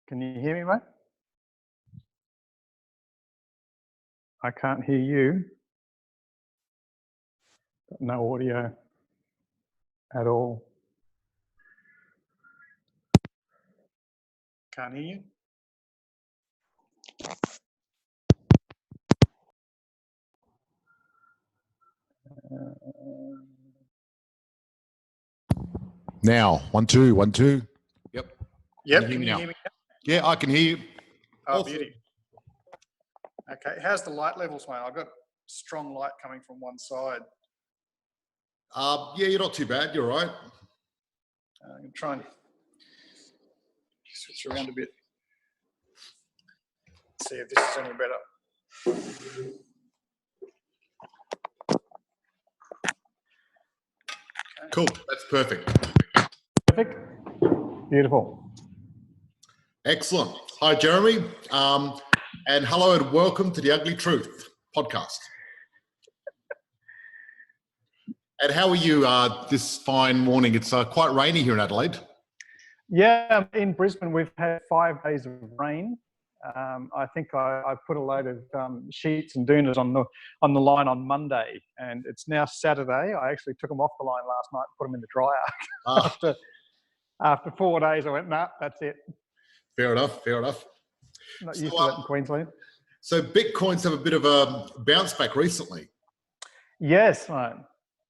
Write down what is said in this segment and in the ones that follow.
Can you hear me, mate? I can't hear you. Got no audio at all. Can't hear you. Now, 1 2 1 2. Yep. Yep. Can you Can you hear hear me me? Yeah, I can hear you. Oh, Awesome. beauty. Okay. How's the light levels, mate? I've got strong light coming from one side. Yeah, you're not too bad. You're all right. I'm going to try and switch around a bit. See if this is any better. Cool. That's perfect. Perfect. Beautiful. Excellent. Hi, Jeremy. And hello and welcome to the Ugly Truth podcast. And how are you this fine morning? It's quite rainy here in Adelaide. Yeah, in Brisbane, we've had 5 days of rain. I think I put a load of sheets and doonas on the line on Monday, and it's now Saturday. I actually took them off the line last night and put them in the dryer. After 4 days, I went, nah, that's it. Fair enough. Fair enough. Not used to that in Queensland. So Bitcoins have a bit of a bounce back recently. Yes, mate.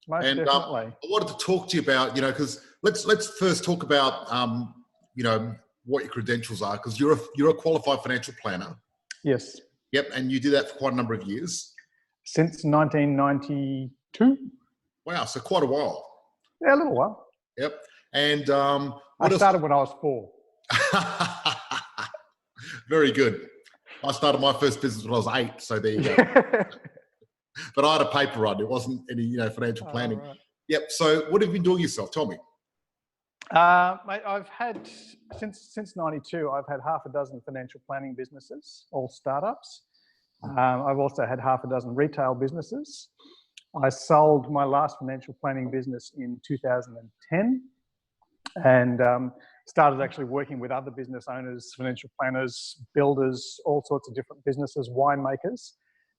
Most And definitely. I wanted to talk to you about, because let's first talk about, what your credentials are, because you're a qualified financial planner. Yes. Yep, and you did that for quite a number of years. Since 1992. Wow, so quite a while. Yeah, a little while. Yep, and I started when I was 4. Very good. I started my first business when I was 8, so there you go. But I had a paper run. It wasn't any, financial planning. Right. Yep. So what have you been doing yourself? Tell me. Mate, I've had, since 92, I've had half a dozen financial planning businesses, all startups. I've also had half a dozen retail businesses. I sold my last financial planning business in 2010 and started actually working with other business owners, financial planners, builders, all sorts of different businesses, winemakers.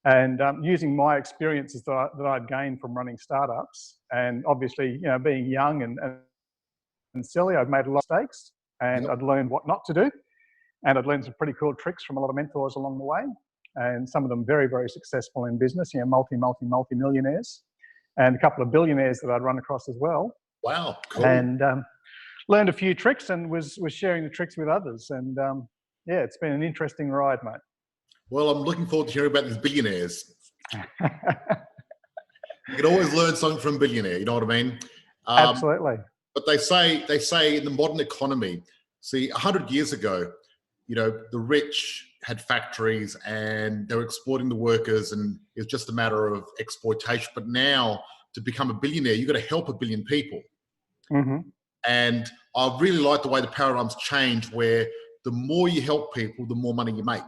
And using my experiences that I'd gained from running startups, and obviously, being young and silly, I'd made a lot of mistakes, and Yep. I'd learned what not to do, and I'd learned some pretty cool tricks from a lot of mentors along the way, and some of them very, very successful in business, multi-millionaires, and a couple of billionaires that I'd run across as well. Wow. Cool. And learned a few tricks and was sharing the tricks with others, and yeah, it's been an interesting ride, mate. Well, I'm looking forward to hearing about these billionaires. You can always learn something from a billionaire, you know what I mean? Absolutely. But they say in the modern economy, see, 100 years ago, the rich had factories and they were exploiting the workers, and it was just a matter of exploitation. But now, to become a billionaire, you've got to help a billion people. Mm-hmm. And I really like the way the paradigms change, where the more you help people, the more money you make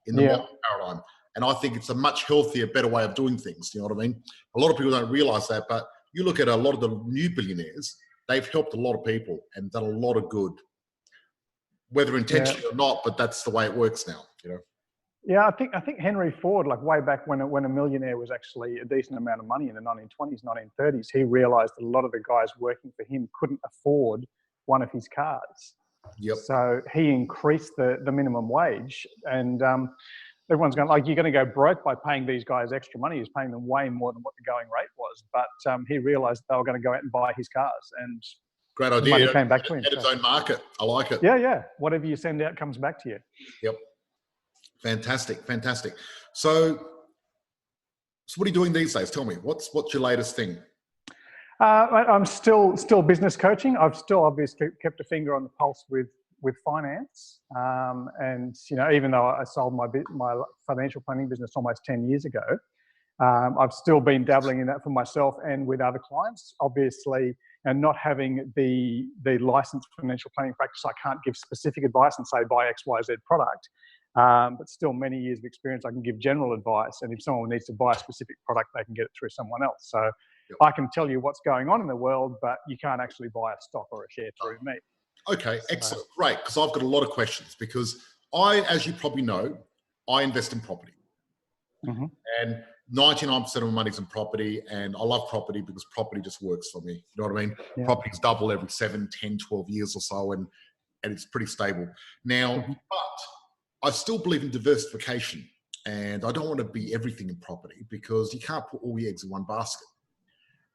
in the modern paradigm. And I think it's a much healthier, better way of doing things. You know what I mean? A lot of people don't realize that, but you look at a lot of the new billionaires, they've helped a lot of people and done a lot of good, whether intentionally or not, but that's the way it works now, Yeah, I think Henry Ford, like way back when a millionaire was actually a decent amount of money in the 1920s, 1930s, he realized that a lot of the guys working for him couldn't afford one of his cars. Yep. So he increased the minimum wage, and everyone's going, like, you're going to go broke by paying these guys extra money. He's paying them way more than what the going rate was. But he realized they were going to go out and buy his cars, and great idea. money came back to him. At its own market. I like it. Yeah. Whatever you send out comes back to you. Yep. Fantastic. So what are you doing these days? Tell me, what's your latest thing? I'm still business coaching. I've still obviously kept a finger on the pulse with finance, and even though I sold my financial planning business almost 10 years ago, I've still been dabbling in that for myself and with other clients. Obviously, and not having the licensed financial planning practice, I can't give specific advice and say buy X, Y, Z product. But still, many years of experience, I can give general advice. And if someone needs to buy a specific product, they can get it through someone else. So I can tell you what's going on in the world, but you can't actually buy a stock or a share through me. Okay, So, excellent. Great, because I've got a lot of questions because as you probably know, I invest in property. mhm. And 99% of my money's in property, and I love property because property just works for me. You know what I mean? Yeah. Properties double every 7, 10, 12 years or so, and it's pretty stable. Now, Mhm. but I still believe in diversification, and I don't want to be everything in property because you can't put all your eggs in one basket.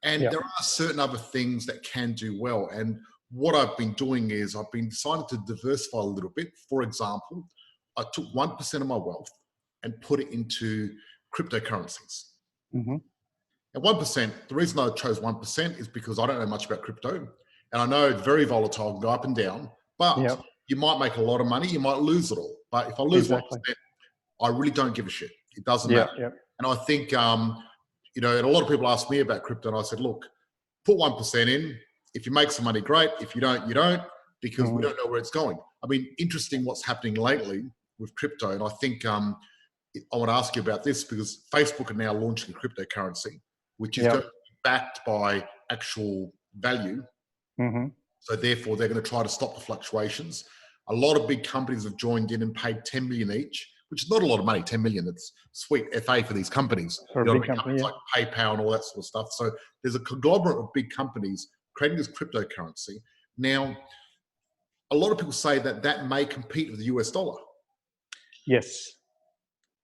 And Yeah. there are certain other things that can do well. And what I've been doing is I've been deciding to diversify a little bit. For example, I took 1% of my wealth and put it into cryptocurrencies. Mhm. And 1%, the reason I chose 1% is because I don't know much about crypto. And I know it's very volatile, can go up and down, but Yeah. you might make a lot of money, you might lose it all. But if I lose Exactly. 1%, I really don't give a shit. It doesn't Yeah. matter. Yeah. And I think, you know, and a lot of people ask me about crypto, and I said, look, put 1% in. If you make some money, great. If you don't, you don't, because we don't know where it's going. I mean, interesting what's happening lately with crypto. And I think I want to ask you about this because Facebook are now launching a cryptocurrency, which is going to be backed by actual value. Mhm. So therefore, they're going to try to stop the fluctuations. A lot of big companies have joined in and paid 10 million each, which is not a lot of money. 10 million, it's sweet FA for these companies. For a you know, big company, companies like PayPal and all that sort of stuff. So there's a conglomerate of big companies creating this cryptocurrency. Now, a lot of people say that that may compete with the US dollar. Yes.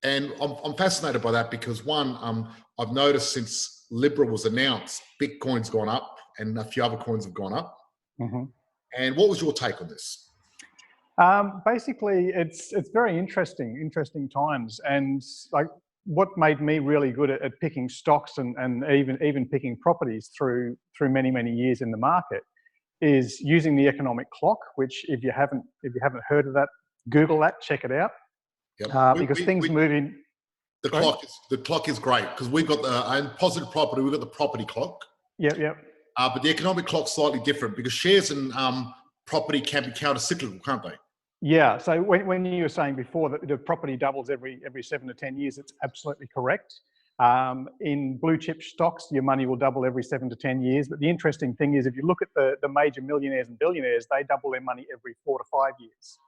And I'm fascinated by that because one, I've noticed since Libra was announced, Bitcoin's gone up and a few other coins have gone up. Mhm. And what was your take on this? Basically, it's very interesting times, and like what made me really good at picking stocks and even picking properties through many years in the market is using the economic clock. Which, if you haven't heard of that, Google that, check it out, Yep. because things move in. The clock is great because we've got the positive property. We've got the property clock. Yep. Yep. But the economic clock's slightly different because shares and property can be counter-cyclical, can't they? Yeah. So when you were saying before that the property doubles every 7 to 10 years, it's absolutely correct. In blue chip stocks, your money will double every 7 to 10 years. But the interesting thing is, if you look at the major millionaires and billionaires, they double their money every 4 to 5 years.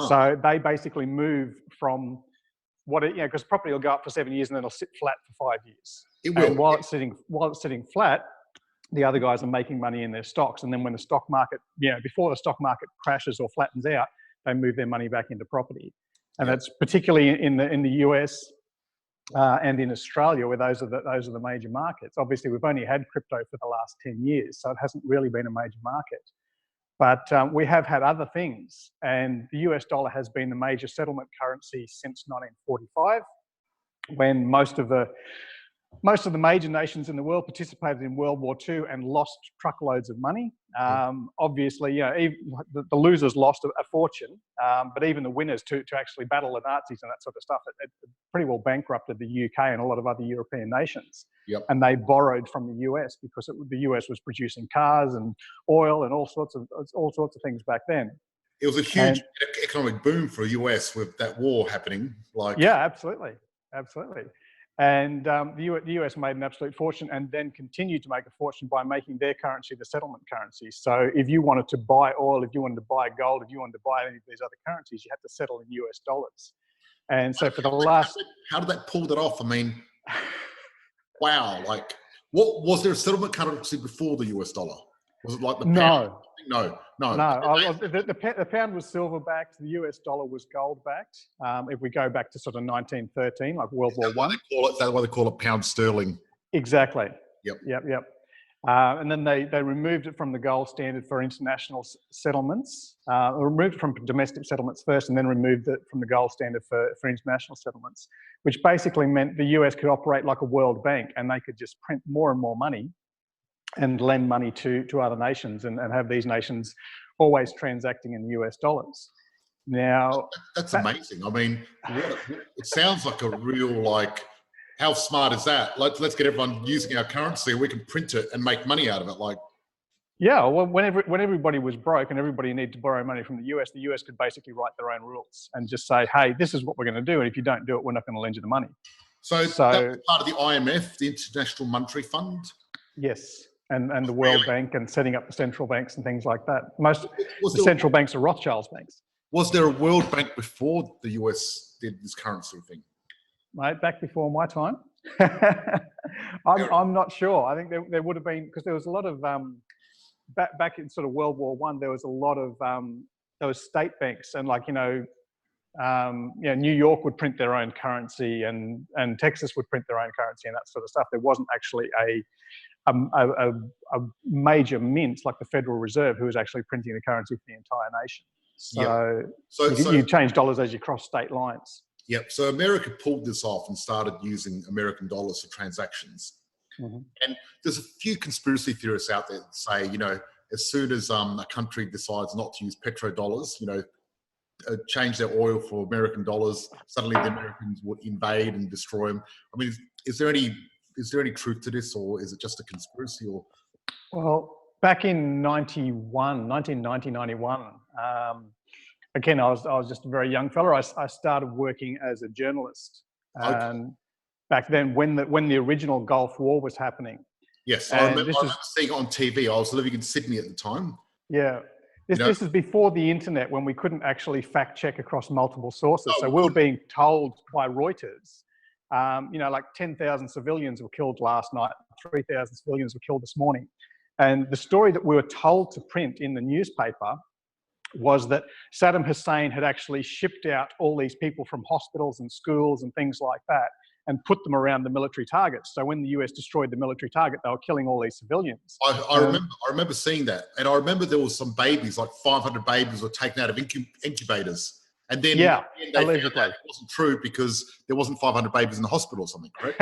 So they basically move from because property will go up for 7 years and then it'll sit flat for 5 years. It will. And while it's sitting flat, the other guys are making money in their stocks. And then when the stock market, before the stock market crashes or flattens out, they move their money back into property. And that's particularly in the US and in Australia, where those are the major markets. Obviously, we've only had crypto for the last 10 years, so it hasn't really been a major market. But we have had other things, and the US dollar has been the major settlement currency since 1945, when most of the major nations in the world participated in World War II and lost truckloads of money. Obviously, even the losers lost a fortune, but even the winners to actually battle the Nazis and that sort of stuff, it pretty well bankrupted the UK and a lot of other European nations. And they borrowed from the US because the US was producing cars and oil and all sorts of things back then. It was a huge economic boom for the US with that war happening. Yeah, absolutely. And the US made an absolute fortune and then continued to make a fortune by making their currency the settlement currency. So if you wanted to buy oil, if you wanted to buy gold, if you wanted to buy any of these other currencies, you had to settle in US dollars. And so for the last... How did that pull that off? I mean, wow. Like, what was there a settlement currency before the US dollar? Was it like the pound? No. The pound was silver backed. The US dollar was gold backed. If we go back to sort of 1913, like World War I. Is that why they call it pound sterling? Exactly. Yep. And then they removed it from the gold standard for international settlements. Removed it from domestic settlements first, and then removed it from the gold standard for international settlements, which basically meant the US could operate like a world bank, and they could just print more and more money and lend money to other nations and have these nations always transacting in US dollars. Now, that's amazing. I mean, it sounds like a real, how smart is that? Let's get everyone using our currency and we can print it and make money out of it. Yeah, well, when everybody was broke and everybody needed to borrow money from the US could basically write their own rules and just say, hey, this is what we're going to do. And if you don't do it, we're not going to lend you the money. So that was part of the IMF, the International Monetary Fund? Yes. and the World Bank and setting up the central banks and things like that. Most Was the central banks are Rothschild's banks. Was there a World Bank before the US did this currency thing? Mate, back before my time. I'm not sure. I think there would have been, because there was a lot of back in sort of World War I, there was a lot of those state banks, and like New York would print their own currency, and Texas would print their own currency and that sort of stuff. There wasn't actually a major mint like the Federal Reserve who was actually printing the currency for the entire nation. So you change dollars as you cross state lines. Yep. So America pulled this off and started using American dollars for transactions. Mm-hmm. And there's a few conspiracy theorists out there that say, as soon as a country decides not to use petrodollars, change their oil for American dollars, suddenly the Americans would invade and destroy them. I mean, is there any truth to this, or is it just a conspiracy? Or well, back in 1990, 91, again, I was just a very young fella. I started working as a journalist. Okay. Back then, when the original Gulf War was happening. Yes, I remember seeing it on TV. I was living in Sydney at the time. Yeah. This is before the internet, when we couldn't actually fact check across multiple sources. So we were being told by Reuters, like 10,000 civilians were killed last night, 3,000 civilians were killed this morning. And the story that we were told to print in the newspaper was that Saddam Hussein had actually shipped out all these people from hospitals and schools and things like that and put them around the military targets. So when the US destroyed the military target, they were killing all these civilians. I remember seeing that. And I remember there was some babies, like 500 babies were taken out of incubators. And then they allegedly. found out it wasn't true because there wasn't 500 babies in the hospital or something, correct?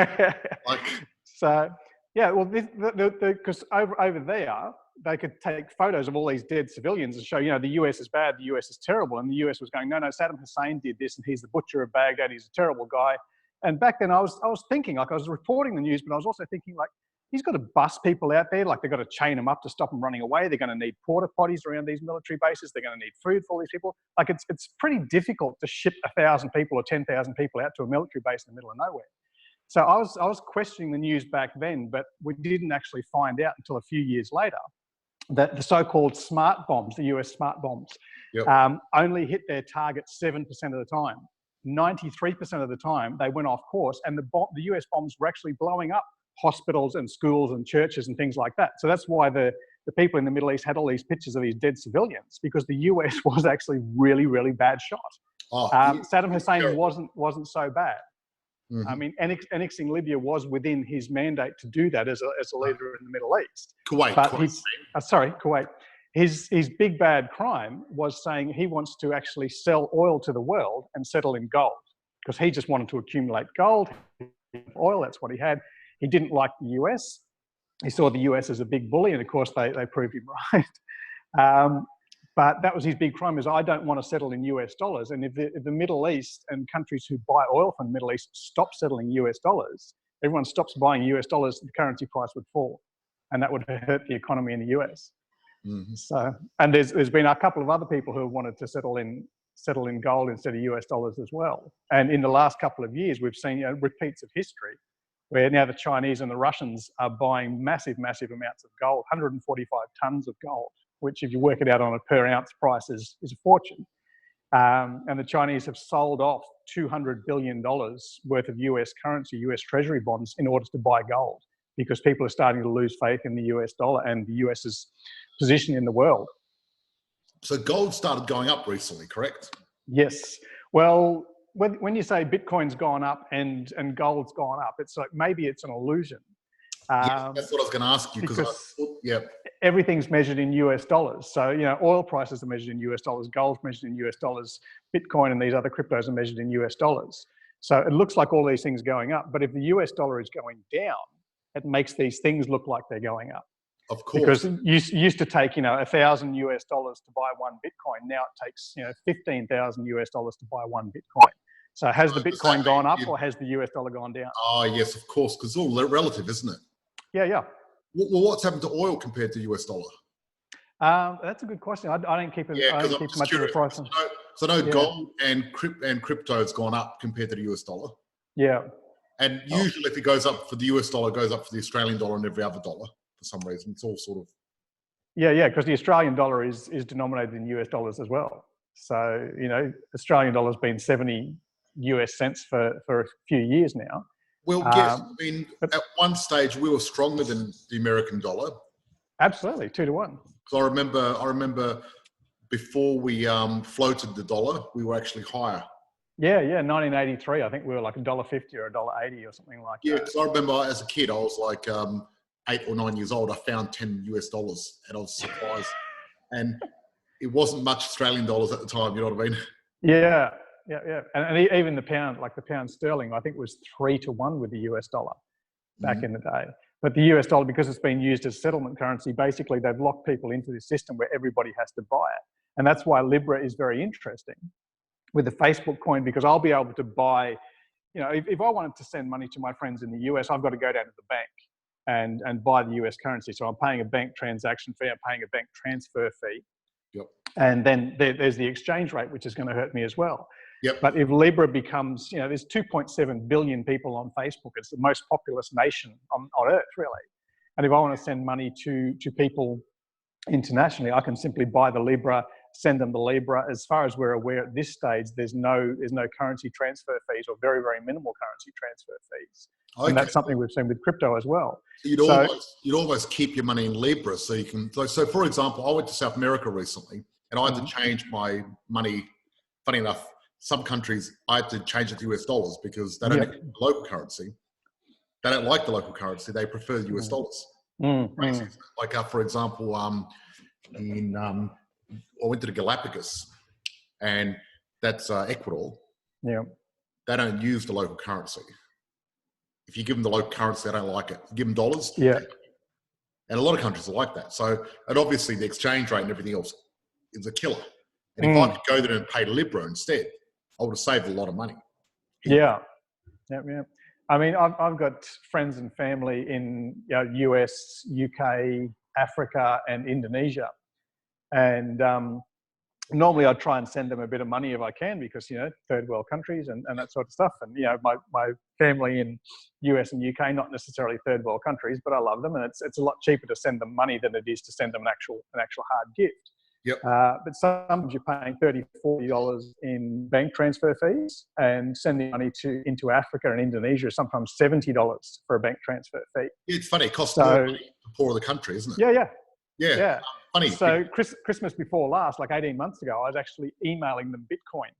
Because over there, they could take photos of all these dead civilians and show, the US is bad, the US is terrible. And the US was going, no, Saddam Hussein did this, and he's the butcher of Baghdad, he's a terrible guy. And back then I was thinking, like, I was reporting the news, but I was also thinking, like, he's got to bus people out there, like they've got to chain them up to stop them running away. They're going to need porta potties around these military bases. They're going to need food for all these people. Like, it's pretty difficult to ship 1,000 people or 10,000 people out to a military base in the middle of nowhere. So I was questioning the news back then, but we didn't actually find out until a few years later that the so-called smart bombs, the US smart bombs, only hit their target 7% of the time. 93% of the time they went off course, and the US bombs were actually blowing up hospitals and schools and churches and things like that. So that's why the people in the Middle East had all these pictures of these dead civilians, because the US was actually really, really bad shot. Saddam Hussein wasn't so bad. Mm-hmm. I mean, annexing Libya was within his mandate to do that as a leader in the Middle East. Kuwait. His big bad crime was saying he wants to actually sell oil to the world and settle in gold, because he just wanted to accumulate gold, oil. That's what he had. He didn't like the US. He saw the US as a big bully, and of course they proved him right. But that was his big crime, is I don't want to settle in US dollars. And if the Middle East and countries who buy oil from the Middle East stop settling US dollars, everyone stops buying US dollars, the currency price would fall. And that would hurt the economy in the US. Mm-hmm. So, and there's been a couple of other people who have wanted to settle in gold instead of US dollars as well. And in the last couple of years, we've seen repeats of history, where now the Chinese and the Russians are buying massive, massive amounts of gold, 145 tons of gold, which if you work it out on a per ounce price is a fortune. And the Chinese have sold off $200 billion worth of US currency, US Treasury bonds, in order to buy gold, because people are starting to lose faith in the US dollar and the US's position in the world. So gold started going up recently, correct? Yes. Well, when you say Bitcoin's gone up and gold's gone up, it's like maybe it's an illusion. Yes, that's what I was going to ask you, because everything's measured in US dollars. So, oil prices are measured in US dollars, gold's measured in US dollars, Bitcoin and these other cryptos are measured in US dollars. So it looks like all these things are going up, but if the US dollar is going down, it makes these things look like they're going up. Of course. Because it used to take, $1,000 US to buy one Bitcoin. Now it takes, $15,000 US to buy one Bitcoin. So has the Bitcoin gone up or has the US dollar gone down? Oh, yes, of course, because it's all relative, isn't it? Yeah. Well, what's happened to oil compared to US dollar? That's a good question. I don't keep much of a price. So I know gold and crypto has gone up compared to the US dollar. Yeah. And usually if it goes up for the US dollar, it goes up for the Australian dollar and every other dollar for some reason. It's all sort of. Yeah, because the Australian dollar is denominated in US dollars as well. So, Australian dollar's been 70 US cents for a few years now. Well, yes. I mean, at one stage we were stronger than the American dollar. Absolutely, 2-1. Because I remember before we floated the dollar, we were actually higher. Yeah, 1983. I think we were like $1.50 or $1.80 or something like that. Yeah, because I remember as a kid, I was like 8 or 9 years old. I found $10 US, and I was surprised. And it wasn't much Australian dollars at the time. You know what I mean? Yeah. And even the pound, like the pound sterling, I think was 3-1 with the US dollar back in the day. But the US dollar, because it's been used as settlement currency, basically they've locked people into this system where everybody has to buy it. And that's why Libra is very interesting with the Facebook coin, because I'll be able to buy, if I wanted to send money to my friends in the US, I've got to go down to the bank and buy the US currency. So I'm paying a bank transaction fee, I'm paying a bank transfer fee. Yep. And then there's the exchange rate, which is going to hurt me as well. Yep. But if Libra becomes, there's 2.7 billion people on Facebook. It's the most populous nation on Earth, really. And if I want to send money to people internationally, I can simply buy the Libra, send them the Libra. As far as we're aware at this stage, there's no currency transfer fees, or very, very minimal currency transfer fees. Okay. And that's something we've seen with crypto as well. You'd almost keep your money in Libra, so you can. So for example, I went to South America recently, and I had to change my money. Funny enough, some countries I had to change it to US dollars because they don't have the local currency. They don't like the local currency. They prefer US dollars. Like for example, I went to the Galapagos, and that's Ecuador. Yeah. They don't use the local currency. If you give them the local currency, they don't like it. You give them dollars. Yeah. And a lot of countries are like that. So, and obviously the exchange rate and everything else is a killer. And if I could go there and pay Libra instead, I would have saved a lot of money. Yeah. I mean, I've got friends and family in US, UK, Africa, and Indonesia. And normally I'd try and send them a bit of money if I can, because, third world countries and that sort of stuff. And, my family in US and UK, not necessarily third world countries, but I love them. And it's a lot cheaper to send them money than it is to send them an actual hard gift. Yep. But sometimes you're paying $30, $40 in bank transfer fees, and sending money into Africa and Indonesia is sometimes $70 for a bank transfer fee. It's funny. It costs more money the poorer the country, isn't it? Yeah. Funny. So Christmas before last, like 18 months ago, I was actually emailing them Bitcoin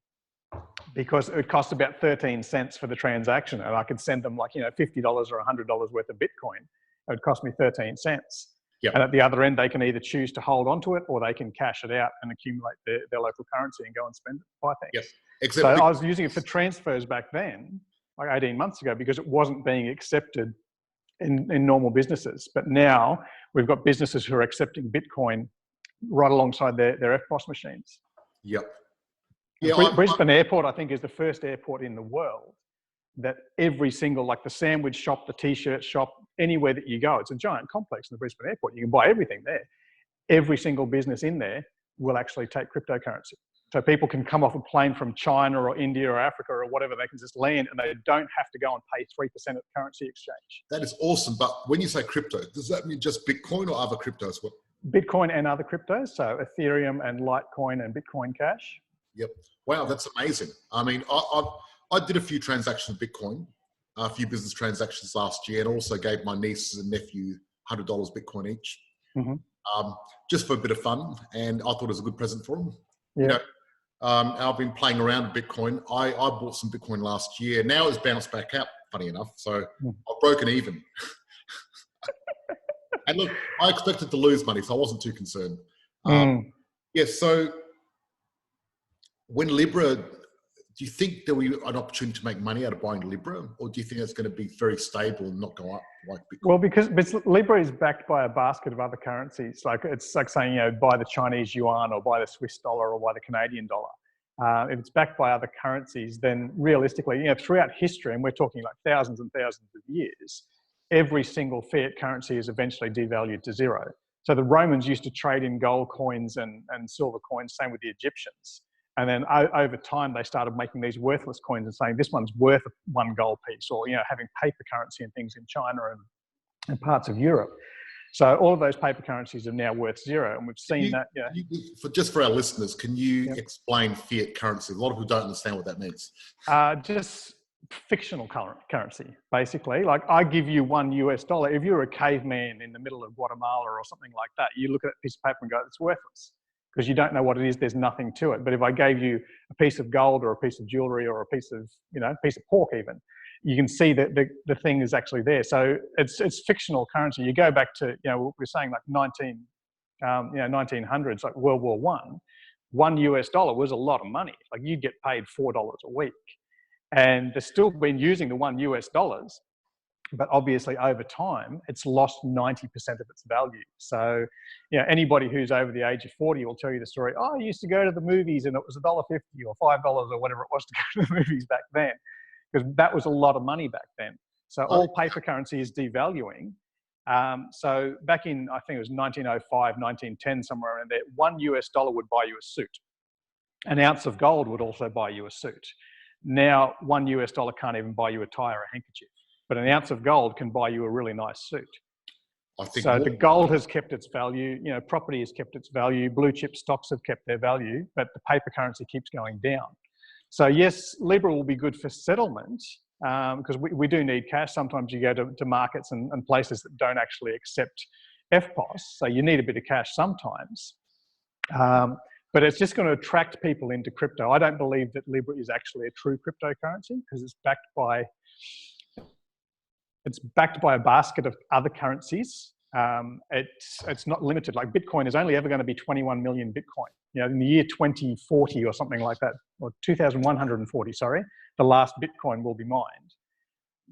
because it cost about 13 cents for the transaction, and I could send them $50 or $100 worth of Bitcoin. It would cost me 13 cents. Yep. And at the other end, they can either choose to hold onto it, or they can cash it out and accumulate their local currency and go and spend it, buy things. Yes. So I was using it for transfers back then, like 18 months ago, because it wasn't being accepted in normal businesses. But now we've got businesses who are accepting Bitcoin right alongside their FPOS machines. Yep. Brisbane Airport, I think, is the first airport in the world that every single, like the sandwich shop, the t-shirt shop, anywhere that you go, it's a giant complex in the Brisbane Airport. You can buy everything there. Every single business in there will actually take cryptocurrency. So people can come off a plane from China or India or Africa or whatever, they can just land and they don't have to go and pay 3% at currency exchange. That is awesome. But when you say crypto, does that mean just Bitcoin or other cryptos as well? Bitcoin and other cryptos, so Ethereum and Litecoin and Bitcoin Cash. Yep. Wow, that's amazing. I mean, I did a few transactions with Bitcoin, a few business transactions last year, and also gave my nieces and nephew $100 Bitcoin each, just for a bit of fun. And I thought it was a good present for them. Yeah. I've been playing around with Bitcoin. I bought some Bitcoin last year. Now it's bounced back up, funny enough. So I've broken even. And look, I expected to lose money, so I wasn't too concerned. So when Libra, do you think there will be an opportunity to make money out of buying Libra, or do you think it's going to be very stable and not go up like Bitcoin? Well, because Libra is backed by a basket of other currencies. Like it's like saying, buy the Chinese yuan or buy the Swiss dollar or buy the Canadian dollar. If it's backed by other currencies, then realistically, throughout history, and we're talking like thousands and thousands of years, every single fiat currency is eventually devalued to zero. So the Romans used to trade in gold coins and silver coins, same with the Egyptians. And then over time, they started making these worthless coins and saying this one's worth one gold piece, or having paper currency and things in China and parts of Europe. So all of those paper currencies are now worth zero, and we've seen that. Yeah. For our listeners, can you explain fiat currency? A lot of people don't understand what that means. Just fictional currency, basically. Like, I give you $1. If you're a caveman in the middle of Guatemala or something like that, you look at a piece of paper and go, it's worthless, because you don't know what it is. There's nothing to it. But if I gave you a piece of gold or a piece of jewelry or a piece of, piece of pork even, you can see that the thing is actually there. So it's fictional currency. You go back to, we're saying like 1900s, like World War I, $1 was a lot of money. Like, you'd get paid $4 a week. And they've still been using the $1, but obviously over time, it's lost 90% of its value. So, anybody who's over the age of 40 will tell you the story, I used to go to the movies and it was $1.50 or $5 or whatever it was to go to the movies back then, because that was a lot of money back then. So all paper currency is devaluing. So back in, I think it was 1905, 1910, somewhere around there, $1 would buy you a suit. An ounce of gold would also buy you a suit. Now, $1 can't even buy you a tie or a handkerchief, but an ounce of gold can buy you a really nice suit. So the gold has kept its value, property has kept its value, blue chip stocks have kept their value, but the paper currency keeps going down. So yes, Libra will be good for settlement, because we do need cash. Sometimes you go to markets and places that don't actually accept FPOS, so you need a bit of cash sometimes. But it's just going to attract people into crypto. I don't believe that Libra is actually a true cryptocurrency, because it's backed by a basket of other currencies. It's not limited. Like, Bitcoin is only ever going to be 21 million Bitcoin. In the year 2040 or something like that, or 2140, sorry, the last Bitcoin will be mined.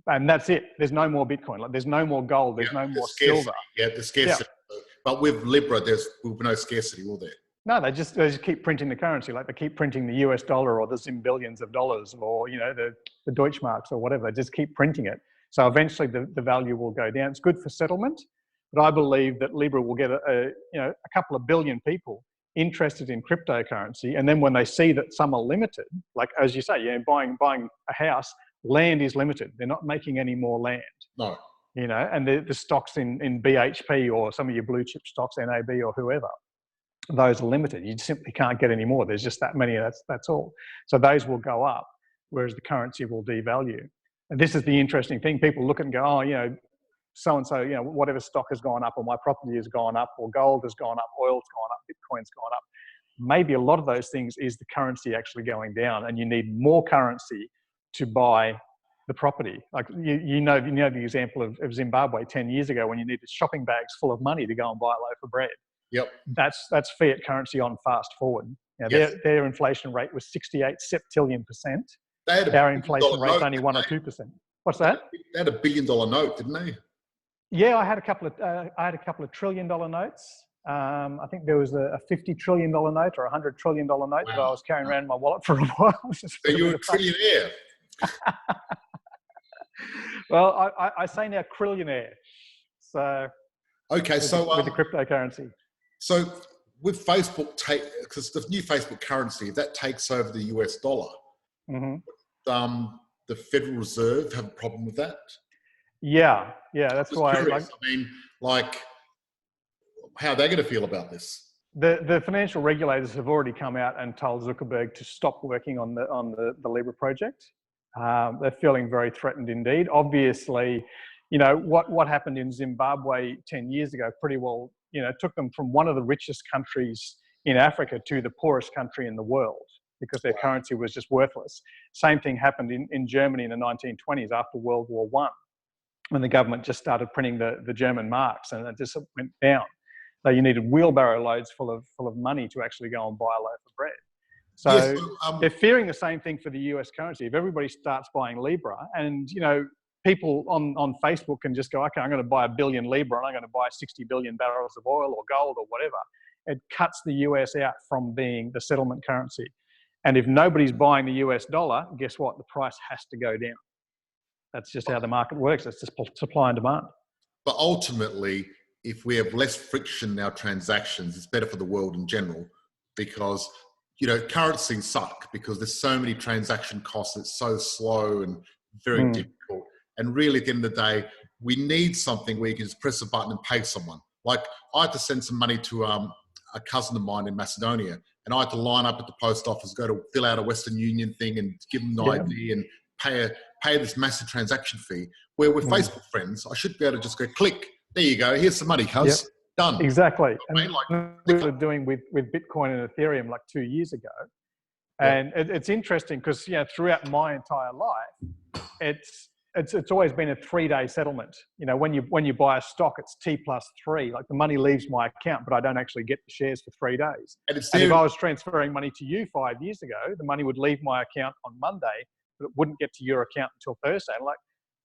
And that's it. There's no more Bitcoin. Like, there's no more gold. There's no more silver. Yeah, the scarcity. Yeah. But with Libra, there will be no scarcity, will there? No, they just keep printing the currency. Like, they keep printing the US dollar or the zimbillions of dollars, or the Deutschmarks or whatever. They just keep printing it. So eventually the value will go down. It's good for settlement, but I believe that Libra will get a couple of billion people interested in cryptocurrency, and then when they see that some are limited, like, as you say, buying a house, land is limited. They're not making any more land. No. And the stocks in BHP or some of your blue chip stocks, NAB or whoever, those are limited. You simply can't get any more. There's just that many. That's all. So those will go up, whereas the currency will devalue. And this is the interesting thing. People look at and go, oh, so-and-so, whatever stock has gone up, or my property has gone up, or gold has gone up, oil's gone up, Bitcoin's gone up. Maybe a lot of those things is the currency actually going down, and you need more currency to buy the property. Like, you know the example of Zimbabwe 10 years ago, when you needed shopping bags full of money to go and buy a loaf of bread. Yep. That's fiat currency on fast forward. Yes. Their inflation rate was 68 septillion %. Our inflation rate's only 1 or 2%. What's that? They had $1 billion note, didn't they? Yeah, I had a couple of $1 trillion notes. I think there was a $50 trillion note or a $100 trillion note that I was carrying around in my wallet for a while. So you're a trillionaire. Well, I say now trillionaire. So okay, with the cryptocurrency. So with Facebook, because the new Facebook currency, if that takes over the US dollar, the Federal Reserve have a problem with that? Yeah, that's why. How are they going to feel about this? The financial regulators have already come out and told Zuckerberg to stop working on the Libra project. They're feeling very threatened indeed. Obviously, what happened in Zimbabwe 10 years ago pretty well, took them from one of the richest countries in Africa to the poorest country in the world, because their currency was just worthless. Same thing happened in Germany in the 1920s after World War I, when the government just started printing the German marks, and it just went down. So you needed wheelbarrow loads full of money to actually go and buy a loaf of bread. So yes, they're fearing the same thing for the US currency. If everybody starts buying Libra, and people on Facebook can just go, okay, I'm going to buy 1 billion Libra and I'm going to buy 60 billion barrels of oil or gold or whatever. It cuts the US out from being the settlement currency. And if nobody's buying the US dollar, guess what? The price has to go down. That's just how the market works. It's just supply and demand. But ultimately, if we have less friction in our transactions, it's better for the world in general, because currencies suck because there's so many transaction costs. It's so slow and very difficult. And really, at the end of the day, we need something where you can just press a button and pay someone. Like I had to send some money to a cousin of mine in Macedonia, and I had to line up at the post office, go to fill out a Western Union thing and give them the ID and pay this massive transaction fee. Where we're Facebook friends, I should be able to just go click. There you go. Here's some money, cuz. Done. Exactly. I And mean, we were doing with Bitcoin and Ethereum like 2 years ago. And it's interesting because, you know, throughout my entire life, it's always been a 3-day settlement. You know, when you buy a stock, it's T+3. Like the money leaves my account, but I don't actually get the shares for 3 days. And if I was transferring money to you 5 years ago, the money would leave my account on Monday, but it wouldn't get to your account until Thursday. I'm like,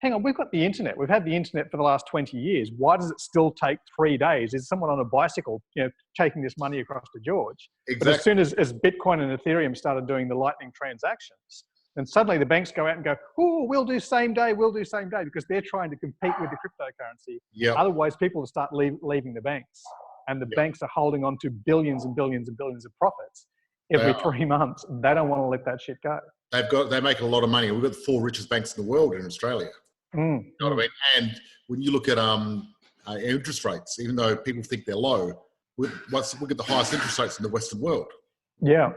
hang on, we've got the internet. We've had the internet for the last 20 years. Why does it still take 3 days? Is someone on a bicycle, you know, taking this money across to George? Exactly. But as soon as Bitcoin and Ethereum started doing the Lightning transactions, then suddenly the banks go out and go, oh, we'll do same day, because they're trying to compete with the cryptocurrency. Otherwise, people will start leaving the banks. And the banks are holding on to billions and billions and billions of profits every 3 months. They don't want to let that shit go. They make a lot of money. We've got the 4 richest banks in the world in Australia. You know what I mean? And when you look at interest rates, even though people think they're low, look at the highest interest rates in the Western world. Yeah.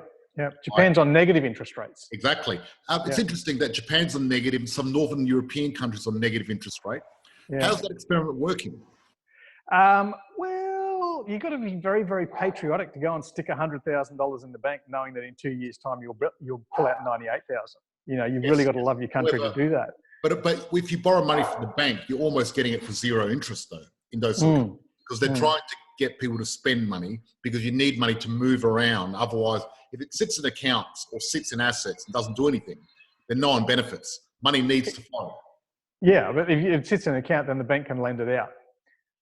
Japan's on negative interest rates. Exactly. It's interesting that Japan's on negative, some Northern European countries on negative interest rate. How's that experiment working? Well, you've got to be very, very patriotic to go and stick $100,000 in the bank, knowing that in 2 years' time you'll pull out 98,000. You know, you've really got to love your country to do that. But if you borrow money from the bank, you're almost getting it for 0 interest, though, in those because they're trying to get people to spend money because you need money to move around. Otherwise, if it sits in accounts or sits in assets and doesn't do anything, then no one benefits. Money needs to flow. Yeah, but if it sits in an account, then the bank can lend it out.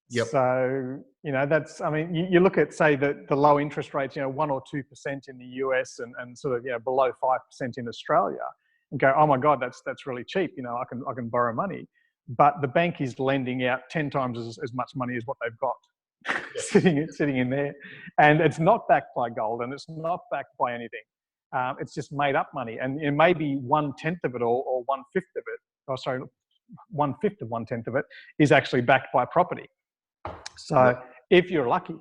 So, you know, that's, I mean, you look at, say, the low interest rates, you know, 1 or 2% in the US and sort of, you know, below 5% in Australia, and go, oh my God, that's really cheap. You know, I can borrow money, but the bank is lending out 10 times as much money as what they've got sitting in there, and it's not backed by gold and it's not backed by anything. It's just made up money, and it may be 1/10 of it or 1/5 of it. Oh, sorry, 1/5 of 1/10 of it is actually backed by property. So if you're lucky.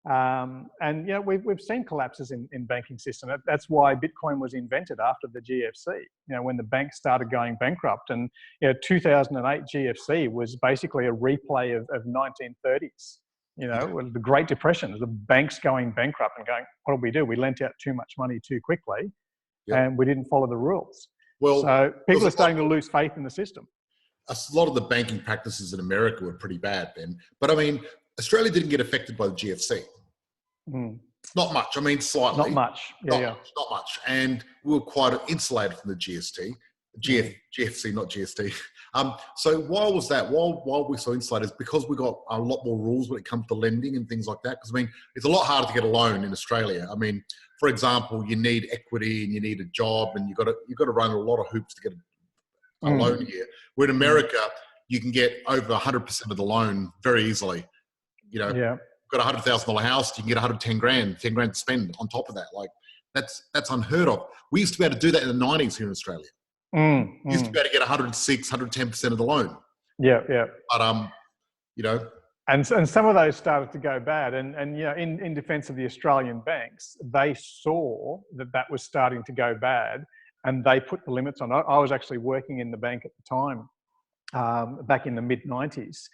And you know, we've seen collapses in banking system. That's why Bitcoin was invented after the GFC. You know, when the banks started going bankrupt, and you know, 2008 GFC was basically a replay of 1930s. You know, the Great Depression, the banks going bankrupt and going, what did we do? We lent out too much money too quickly, and we didn't follow the rules. Well, so people are starting to lose faith in the system. A lot of the banking practices in America were pretty bad then, but I mean, Australia didn't get affected by the GFC. Not much. I mean, slightly. Not much. Not much. And we were quite insulated from the GFC, not GST. So why was that? Why we're so insulated is because we got a lot more rules when it comes to lending and things like that. Because I mean, it's a lot harder to get a loan in Australia. I mean, for example, you need equity and you need a job, and you've got to run a lot of hoops to get a loan here. Where in America, you can get over 100% of the loan very easily. You know, got a $100,000 house, you can get 110 grand, 10 grand to spend on top of that. Like that's unheard of. We used to be able to do that in the 90s here in Australia. We used to be able to get 106, 110% of the loan. But you know, and some of those started to go bad. And you know, in defence of the Australian banks, they saw that was starting to go bad, and they put the limits on it. I was actually working in the bank at the time, back in the mid-90s.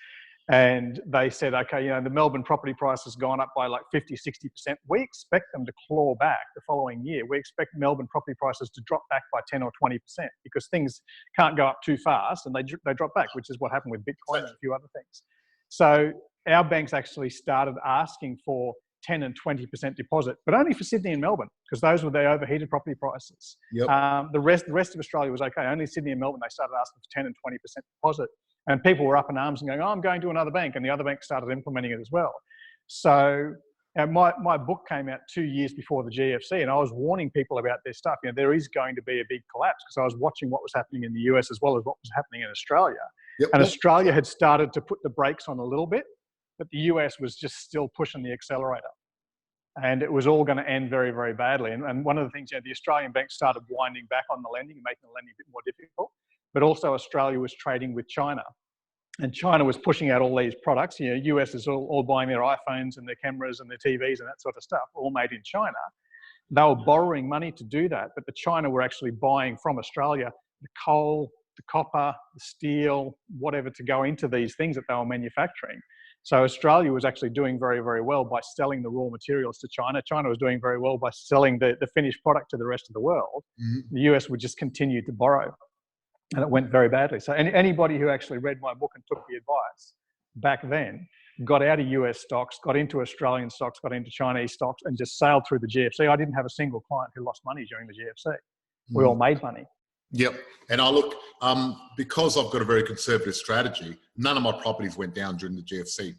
And they said, okay, you know, the Melbourne property price has gone up by like 50, 60%. We expect them to claw back the following year. We expect Melbourne property prices to drop back by 10 or 20% because things can't go up too fast and they drop back, which is what happened with Bitcoin and a few other things. So our banks actually started asking for 10 and 20% deposit, but only for Sydney and Melbourne, because those were the overheated property prices. The rest of Australia was okay. Only Sydney and Melbourne, they started asking for 10 and 20% deposit. And people were up in arms and going, oh, I'm going to another bank. And the other bank started implementing it as well. So my book came out 2 years before the GFC, and I was warning people about this stuff. You know, there is going to be a big collapse, because I was watching what was happening in the US as well as what was happening in Australia. And Australia had started to put the brakes on a little bit, but the US was just still pushing the accelerator. And it was all going to end very, very badly. And one of the things, you know, the Australian banks started winding back on the lending and making the lending a bit more difficult. But also Australia was trading with China. and China was pushing out all these products. You know, US is all buying their iPhones and their cameras and their TVs and that sort of stuff, all made in China. They were borrowing money to do that, but the China were actually buying from Australia the coal, the copper, the steel, whatever to go into these things that they were manufacturing. So Australia was actually doing very, very well by selling the raw materials to China. China was doing very well by selling the finished product to the rest of the world. The US would just continue to borrow, and it went very badly. So anybody who actually read my book and took the advice back then got out of US stocks, got into Australian stocks, got into Chinese stocks, and just sailed through the GFC. I didn't have a single client who lost money during the GFC. We all made money. Yep. And I look, because I've got a very conservative strategy, none of my properties went down during the GFC.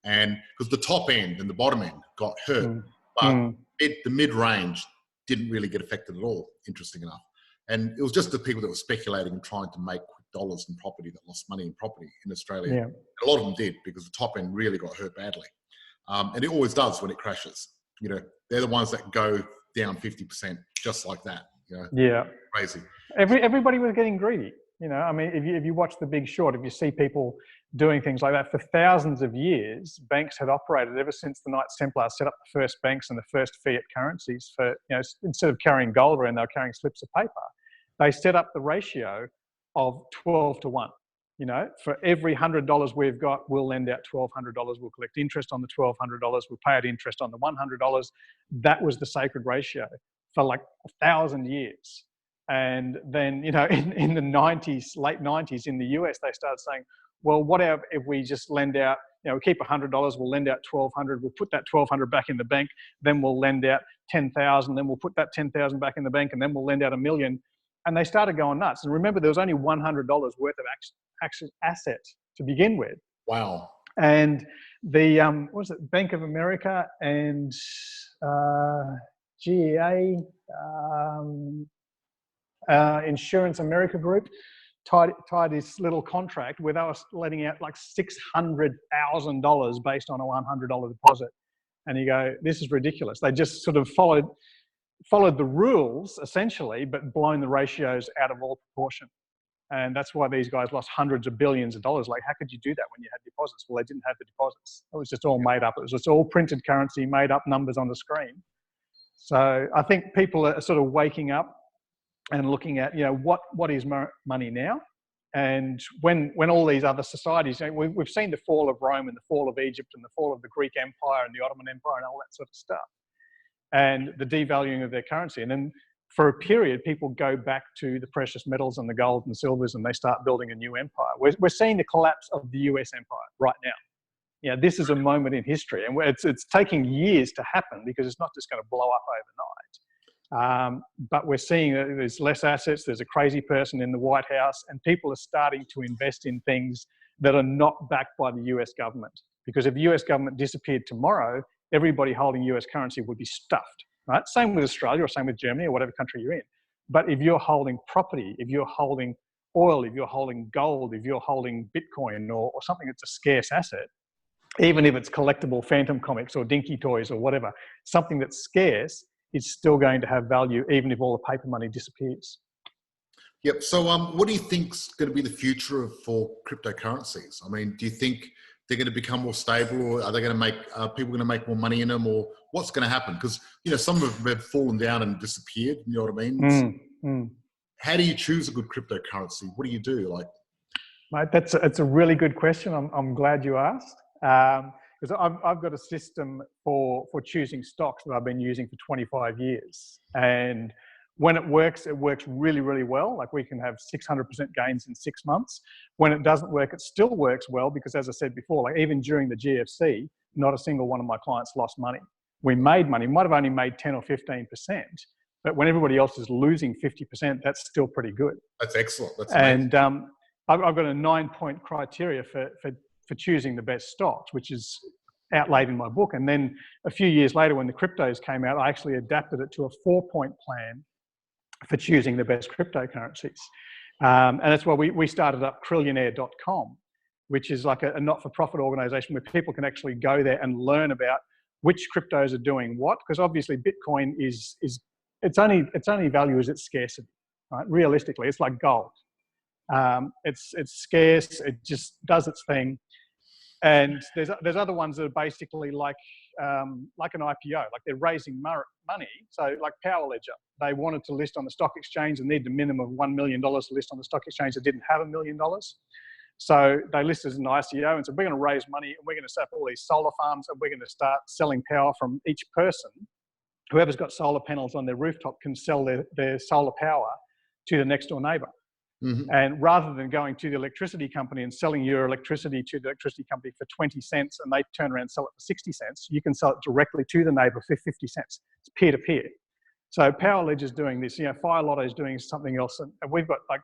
And because the top end and the bottom end got hurt, but the mid-range didn't really get affected at all, interesting enough. And it was just the people that were speculating and trying to make quick dollars in property that lost money in property in Australia. Yeah. A lot of them did, because the top end really got hurt badly. And it always does when it crashes. You know, they're the ones that go down 50% just like that. You know? Yeah. Crazy. Everybody was getting greedy. You know, I mean, if you watch The Big Short, if you see people doing things like that for thousands of years, banks had operated ever since the Knights Templars set up the first banks and the first fiat currencies for, you know, instead of carrying gold around, they were carrying slips of paper. They set up the ratio of 12 to 1. You know, for every $100 we've got, we'll lend out $1,200. We'll collect interest on the $1,200. We'll pay out interest on the $100. That was the sacred ratio for like 1,000 years. And then, you know, in the 90s, late 90s in the US, they started saying, well, what if we just lend out, you know, we keep $100, we'll lend out 1,200, we'll put that 1,200 back in the bank, then we'll lend out 10,000, then we'll put that 10,000 back in the bank, and then we'll lend out $1 million. And they started going nuts. And remember, there was only $100 worth of asset to begin with. Wow. And the, what was it, Bank of America and GEA, Insurance America Group tied this little contract where they were letting out like $600,000 based on a $100 deposit. And you go, this is ridiculous. They just sort of followed the rules essentially, but blown the ratios out of all proportion. And that's why these guys lost hundreds of billions of dollars. Like, how could you do that when you had deposits? Well, they didn't have the deposits. It was just all made up. It was just all printed currency, made up numbers on the screen. So I think people are sort of waking up and looking at, you know, what is money now? And when all these other societies, you know, we've seen the fall of Rome and the fall of Egypt and the fall of the Greek Empire and the Ottoman Empire and all that sort of stuff, and the devaluing of their currency. And then for a period, people go back to the precious metals and the gold and silvers, and they start building a new empire. We're seeing the collapse of the US empire right now. Yeah, this is a moment in history, and it's taking years to happen because it's not just going to blow up overnight. But we're seeing that there's less assets, there's a crazy person in the White House, and people are starting to invest in things that are not backed by the US government. Because if the US government disappeared tomorrow, everybody holding US currency would be stuffed, right? Same with Australia or same with Germany or whatever country you're in. But if you're holding property, if you're holding oil, if you're holding gold, if you're holding Bitcoin or something that's a scarce asset, even if it's collectible Phantom comics or Dinky toys or whatever, something that's scarce is still going to have value even if all the paper money disappears. Yep. So what do you think's going to be the future for cryptocurrencies? I mean, do you think they're going to become more stable, or are they going to make people going to make more money in them, or what's going to happen? Because, you know, some of them have fallen down and disappeared. You know what I mean? How do you choose a good cryptocurrency? What do you do? Like, mate, it's a really good question. I'm glad you asked. Because I've got a system for choosing stocks that I've been using for 25 years. And when it works really, really well. Like, we can have 600% gains in 6 months. When it doesn't work, it still works well because, as I said before, like even during the GFC, not a single one of my clients lost money. We made money, might have only made 10 or 15%, but when everybody else is losing 50%, that's still pretty good. That's excellent. That's amazing. And I've got a 9-point criteria for choosing the best stocks, which is outlaid in my book. And then a few years later, when the cryptos came out, I actually adapted it to a 4-point plan for choosing the best cryptocurrencies. And that's why we started up Trillionaire.com, which is like a not-for-profit organization where people can actually go there and learn about which cryptos are doing what. Because obviously Bitcoin its only value is its scarcity, right? Realistically, it's like gold. It's scarce. It just does its thing. And there's other ones that are basically like an IPO, like they're raising money. So like Power Ledger, they wanted to list on the stock exchange and need the minimum of $1 million to list on the stock exchange. They didn't have $1 million. So they listed as an ICO and said, we're going to raise money and we're going to set up all these solar farms and we're going to start selling power from each person. Whoever's got solar panels on their rooftop can sell their solar power to the next door neighbour. Mm-hmm. And rather than going to the electricity company and selling your electricity to the electricity company for 20 cents and they turn around and sell it for 60 cents, you can sell it directly to the neighbour for 50 cents. It's peer-to-peer. So Power Ledger is doing this. Fire Lotto is doing something else. And we've got like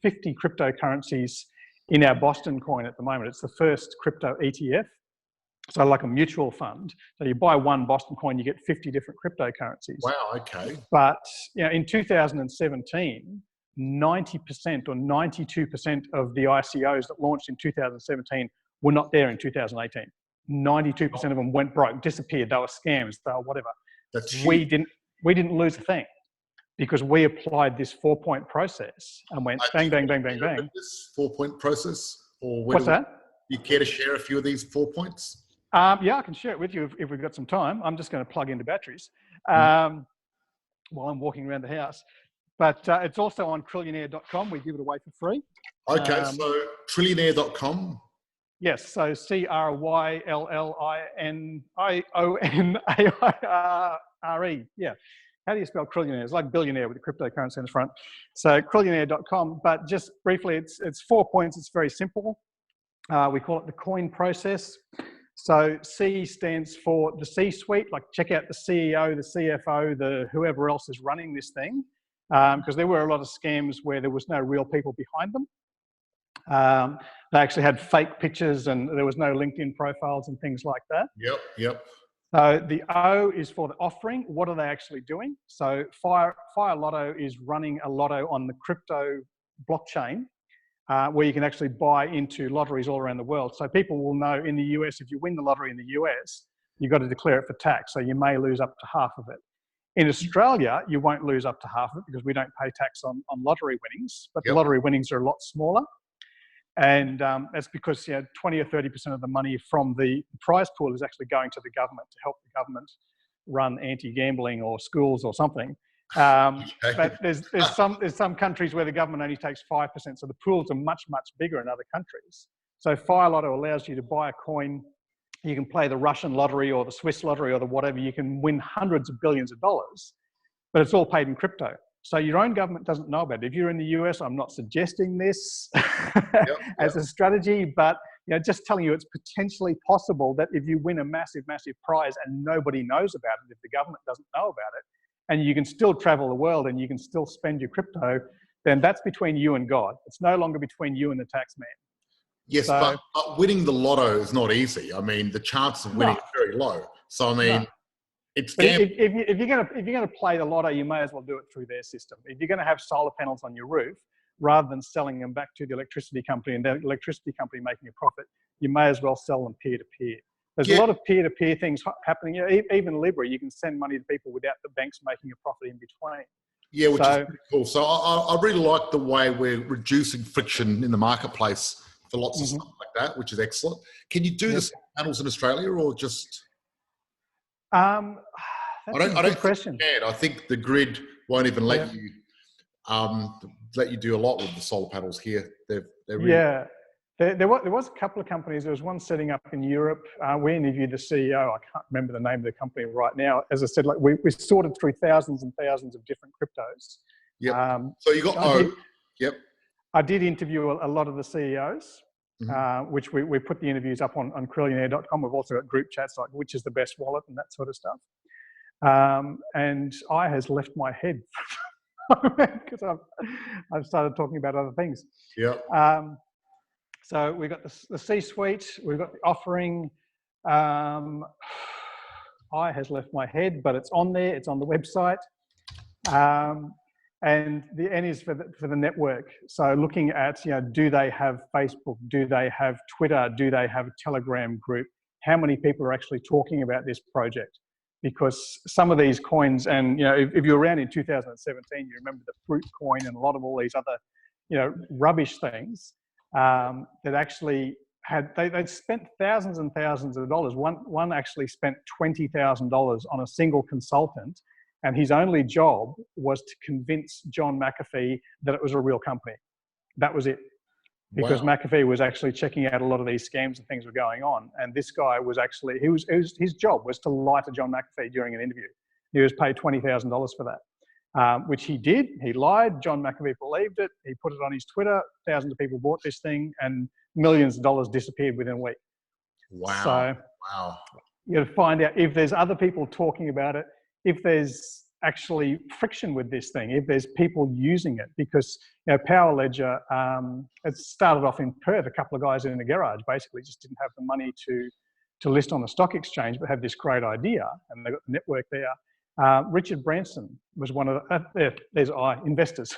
50 cryptocurrencies in our Boston coin at the moment. It's the first crypto ETF. So like a mutual fund. So you buy one Boston coin, you get 50 different cryptocurrencies. Wow, okay. But in 2017, 90% or 92% of the ICOs that launched in 2017 were not there in 2018. 92% of them went broke, disappeared. They were scams, they were whatever. That's huge. We didn't lose a thing because we applied this 4-point process and went bang, bang, bang, bang, bang. This 4-point process? Or what's that? Do you care to share a few of these 4 points? Yeah, I can share it with you if we've got some time. I'm just going to plug into batteries while I'm walking around the house. But it's also on trillionaire.com. We give it away for free. Okay, so trillionaire.com. Yes, so CRYLLINIONAIRE. Yeah. How do you spell trillionaire? It's like billionaire with a cryptocurrency in the front. So trillionaire.com. But just briefly, it's 4 points. It's very simple. We call it the coin process. So C stands for the C-suite. Like check out the CEO, the CFO, the whoever else is running this thing. Because there were a lot of scams where there was no real people behind them. They actually had fake pictures and there was no LinkedIn profiles and things like that. Yep. So the O is for the offering. What are they actually doing? So Fire Lotto is running a lotto on the crypto blockchain where you can actually buy into lotteries all around the world. So people will know in the US, if you win the lottery in the US, you've got to declare it for tax. So you may lose up to half of it. In Australia, you won't lose up to half of it because we don't pay tax on lottery winnings, but the lottery winnings are a lot smaller. And that's because 20 or 30% of the money from the prize pool is actually going to the government to help the government run anti-gambling or schools or something. But there's some countries where the government only takes 5%, so the pools are much, much bigger in other countries. So Fire Lotto allows you to buy a coin. You can play the Russian lottery or the Swiss lottery or the whatever. You can win hundreds of billions of dollars, but it's all paid in crypto. So your own government doesn't know about it. If you're in the US, I'm not suggesting this as a strategy, but just telling you it's potentially possible that if you win a massive, massive prize and nobody knows about it, if the government doesn't know about it, and you can still travel the world and you can still spend your crypto, then that's between you and God. It's no longer between you and the tax man. Yes, but winning the lotto is not easy. I mean, the chances of winning are very low. So, I mean, it's gambling. If you're going to play the lotto, you may as well do it through their system. If you're going to have solar panels on your roof, rather than selling them back to the electricity company and the electricity company making a profit, you may as well sell them peer-to-peer. There's a lot of peer-to-peer things happening. Even Libra, you can send money to people without the banks making a profit in between. Yeah, which is pretty cool. So I really like the way we're reducing friction in the marketplace for lots of stuff like that, which is excellent. Can you do the panels in Australia or just? That's a good question. I think the grid won't even let you do a lot with the solar panels here. They're really There was a couple of companies. There was one setting up in Europe. We interviewed the CEO. I can't remember the name of the company right now. As I said, like we sorted through thousands and thousands of different cryptos. Yep. So you got I did interview a lot of the CEOs, which we put the interviews up on trillionaire.com. We've also got group chats like which is the best wallet and that sort of stuff. And I has left my head because I've started talking about other things. Yeah. So we've got the C-suite, we've got the offering. I has left my head, but it's on there. It's on the website. And the N is for the network. So looking at, do they have Facebook? Do they have Twitter? Do they have a Telegram group? How many people are actually talking about this project? Because some of these coins, and if you're around in 2017, you remember the Fruit coin and a lot of all these other rubbish things that actually they'd spent thousands and thousands of dollars. One actually spent $20,000 on a single consultant, and his only job was to convince John McAfee that it was a real company. That was it. Because Wow. McAfee was actually checking out a lot of these scams and things were going on. And this guy was actually, his job was to lie to John McAfee during an interview. He was paid $20,000 for that, which he did. He lied. John McAfee believed it. He put it on his Twitter. Thousands of people bought this thing and millions of dollars disappeared within a week. Wow. So Wow. you got to find out if there's other people talking about it, if there's actually friction with this thing, if there's people using it, because Power Ledger, it started off in Perth. A couple of guys in a garage basically just didn't have the money to list on the stock exchange, but had this great idea, and they got the network there. Richard Branson was one of the investors.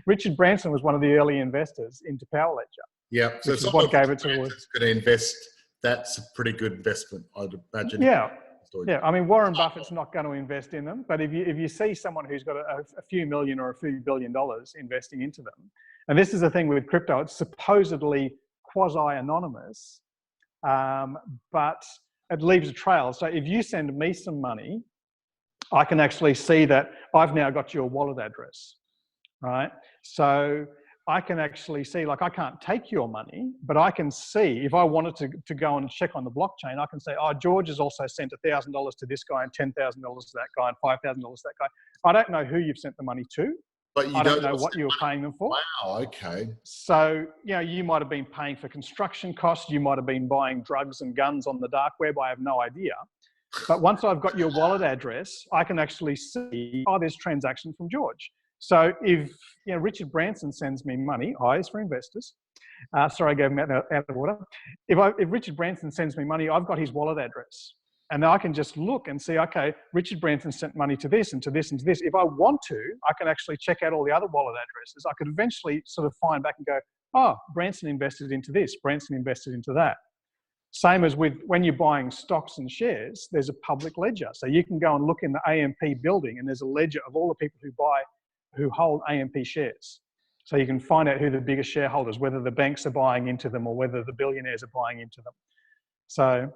Richard Branson was one of the early investors into Power Ledger. Yeah, so which is what gave it to. Going to invest. That's a pretty good investment, I'd imagine. Yeah. Yeah, I mean, Warren Buffett's not going to invest in them, but if you see someone who's got a few million or a few $1 billion investing into them, and this is the thing with crypto, it's supposedly quasi-anonymous, but it leaves a trail. So if you send me some money, I can actually see that I've now got your wallet address, right? So I can actually see, like, I can't take your money, but I can see if I wanted to go and check on the blockchain, I can say, oh, George has also sent $1,000 to this guy and $10,000 to that guy and $5,000 to that guy. I don't know who you've sent the money to. But you I don't know what you were paying them for. Wow, okay. So, you might have been paying for construction costs. You might have been buying drugs and guns on the dark web. I have no idea. But once I've got your wallet address, I can actually see, oh, there's transaction from George. So if Richard Branson sends me money, eyes for investors. Sorry, I gave him out of order. If Richard Branson sends me money, I've got his wallet address, and now I can just look and see, okay, Richard Branson sent money to this and to this and to this. If I want to, I can actually check out all the other wallet addresses. I could eventually sort of find back and go, oh, Branson invested into this, Branson invested into that. Same as with when you're buying stocks and shares, there's a public ledger. So you can go and look in the AMP building, and there's a ledger of all the people who hold AMP shares. So you can find out who the biggest shareholders, whether the banks are buying into them or whether the billionaires are buying into them. So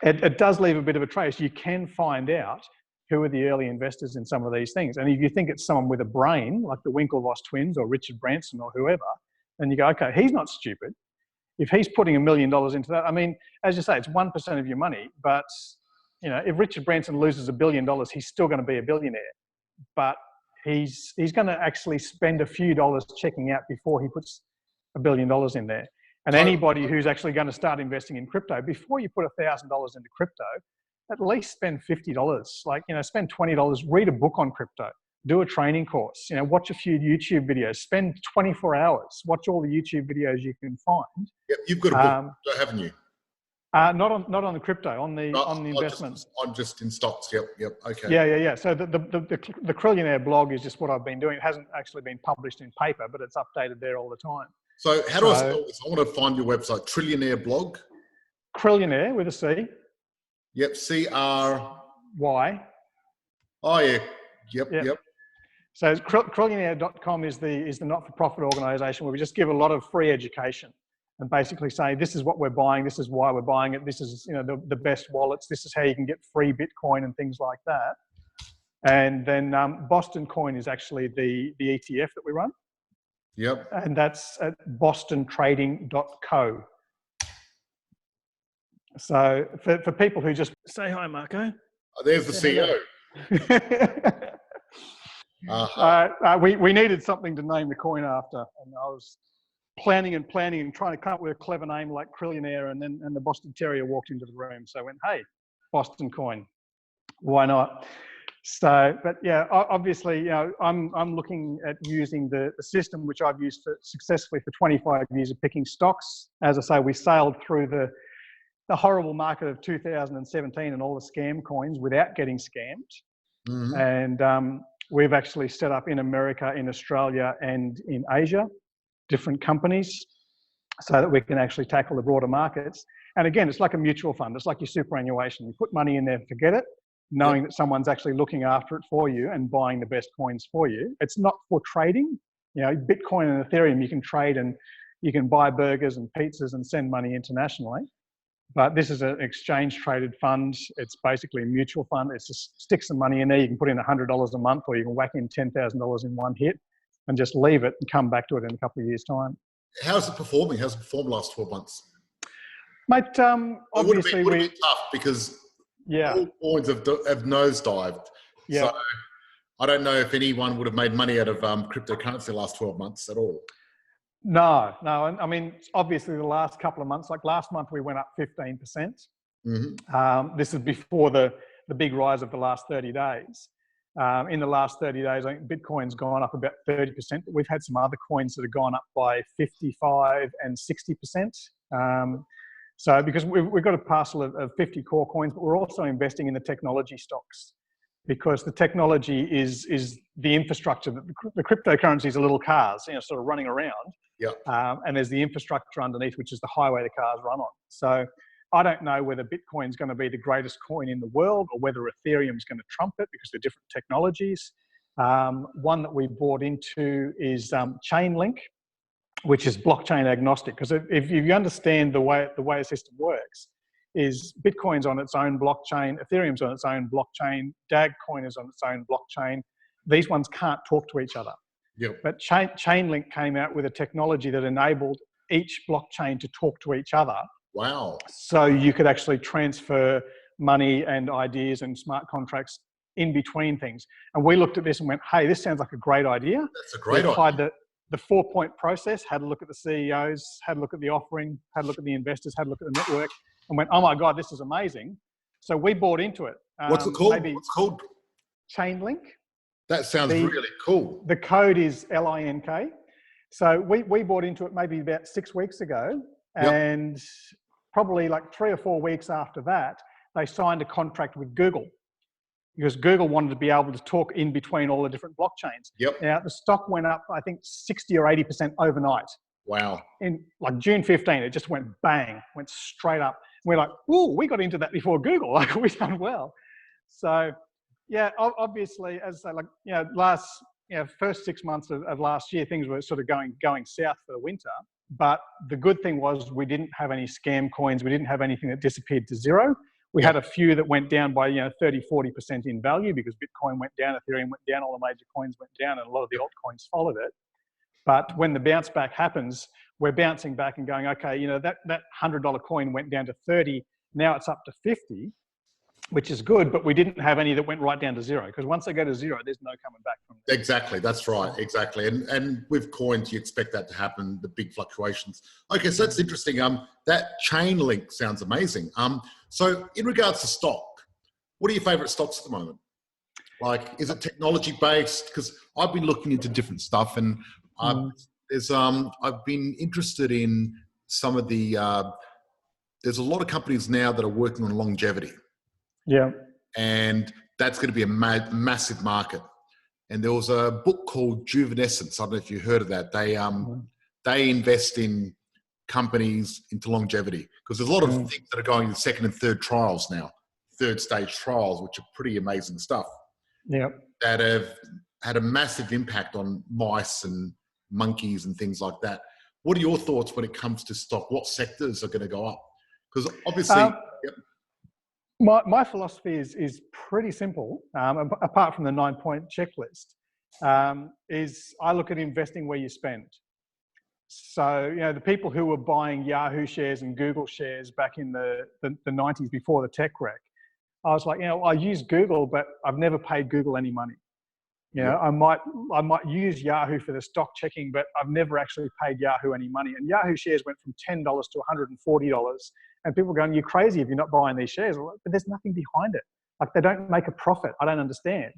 it does leave a bit of a trace. You can find out who are the early investors in some of these things. And if you think it's someone with a brain, like the Winklevoss twins or Richard Branson or whoever, then you go, okay, he's not stupid. If he's putting $1 million into that, I mean, as you say, it's 1% of your money, but if Richard Branson loses $1 billion, he's still going to be a billionaire. But he's going to actually spend a few dollars checking out before he puts $1 billion in there. And anybody who's actually going to start investing in crypto, before you put $1,000 into crypto, at least spend $50. Like, spend $20, read a book on crypto, do a training course, watch a few YouTube videos, spend 24 hours, watch all the YouTube videos you can find. Yep, you've got a book, haven't you? Not on the crypto, on the investments. I'm just in stocks. Yep. Okay. Yeah. So the Trillionaire blog is just what I've been doing. It hasn't actually been published in paper, but it's updated there all the time. So how do I spell this? I want to find your website. Trillionaire blog. Trillionaire with a C. Yep. CRY. Oh yeah. Yep. So Trillionaire.com is the not-for-profit organisation where we just give a lot of free education. And basically say, this is what we're buying, this is why we're buying it, this is the best wallets, this is how you can get free Bitcoin and things like that. And then Boston Coin is actually the ETF that we run. Yep. And that's at bostontrading.co. So for people who just say hi, Marco. There's the CEO. We needed something to name the coin after, and I was planning and trying to come up with a clever name like Trillionaire, and the Boston Terrier walked into the room. So I went, hey, Boston Coin, why not? So, but yeah, obviously, I'm looking at using the system which I've used successfully for 25 years of picking stocks. As I say, we sailed through the horrible market of 2017 and all the scam coins without getting scammed. Mm-hmm. And we've actually set up in America, in Australia, and in Asia, different companies, so that we can actually tackle the broader markets. And again, it's like a mutual fund. It's like your superannuation. You put money in there, forget it, knowing that someone's actually looking after it for you and buying the best coins for you. It's not for trading. You know, Bitcoin and Ethereum, you can trade and you can buy burgers and pizzas and send money internationally. But this is an exchange traded fund. It's basically a mutual fund. It's just stick some money in there. You can put in $100 a month, or you can whack in $10,000 in one hit and just leave it and come back to it in a couple of years' time. How's it performing? How's it performed the last 12 months? Mate, obviously it would have been tough because all coins have nosedived. Yeah. So I don't know if anyone would have made money out of cryptocurrency the last 12 months at all. No. I mean, obviously the last couple of months, like last month, we went up 15%. Mm-hmm. This is before the big rise of the last 30 days. In the last 30 days, I think Bitcoin's gone up about 30%. But we've had some other coins that have gone up by 55 and 60%. So because we've got a parcel of 50 core coins, but we're also investing in the technology stocks, because the technology is the infrastructure. The cryptocurrencies are little cars, you know, sort of running around. Yeah. And there's the infrastructure underneath, which is the highway the cars run on. So I don't know whether Bitcoin's going to be the greatest coin in the world or whether Ethereum's going to trump it, because they're different technologies. One that we bought into is Chainlink, which is blockchain agnostic. Because if you understand the way a system works, is Bitcoin's on its own blockchain, Ethereum's on its own blockchain, Dagcoin is on its own blockchain. These ones can't talk to each other. Yep. But Chainlink came out with a technology that enabled each blockchain to talk to each other. Wow. So you could actually transfer money and ideas and smart contracts in between things. And we looked at this and went, hey, this sounds like a great idea. That's a great idea. We applied the 4-point process, had a look at the CEOs, had a look at the offering, had a look at the investors, had a look at the network, and went, oh my God, this is amazing. So we bought into it. What's it called? What's it called? Chainlink. That sounds really cool. The code is LINK. So we bought into it maybe about 6 weeks ago, and probably like 3 or 4 weeks after that, they signed a contract with Google, because Google wanted to be able to talk in between all the different blockchains. Yep. Now the stock went up, I think 60 or 80% overnight. Wow. In like June 15, it just went bang, went straight up. We're like, ooh, we got into that before Google. Like, we done well. So yeah, obviously, as I like, first 6 months of last year, things were sort of going south for the winter. But the good thing was we didn't have any scam coins. We didn't have anything that disappeared to zero. We had a few that went down by 30, 40% in value, because Bitcoin went down, Ethereum went down, all the major coins went down, and a lot of the altcoins followed it. But when the bounce back happens, we're bouncing back and going, okay, that $100 coin went down to 30, now it's up to 50, which is good, but we didn't have any that went right down to zero, because once they go to zero, there's no coming back from it. Exactly, that's right, exactly. And with coins, you expect that to happen, the big fluctuations. Okay, so that's interesting. That Chainlink sounds amazing. So in regards to stock, what are your favorite stocks at the moment? Like, is it technology based? Because I've been looking into different stuff, and I've been interested in some of the, there's a lot of companies now that are working on longevity. Yeah. And that's going to be a massive market. And there was a book called Juvenescence. I don't know if you heard of that. They invest in companies into longevity, because there's a lot of things that are going in second and third trials now, third stage trials, which are pretty amazing stuff. Yeah. That have had a massive impact on mice and monkeys and things like that. What are your thoughts when it comes to stock? What sectors are going to go up? Because obviously, my philosophy is pretty simple. Apart from the 9-point checklist, is I look at investing where you spend. So the people who were buying Yahoo shares and Google shares back in the 90s before the tech wreck, I was like, I use Google, but I've never paid Google any money. I might use Yahoo for the stock checking, but I've never actually paid Yahoo any money. And Yahoo shares went from $10 to $140. And people are going, you're crazy if you're not buying these shares. But there's nothing behind it. Like, they don't make a profit. I don't understand.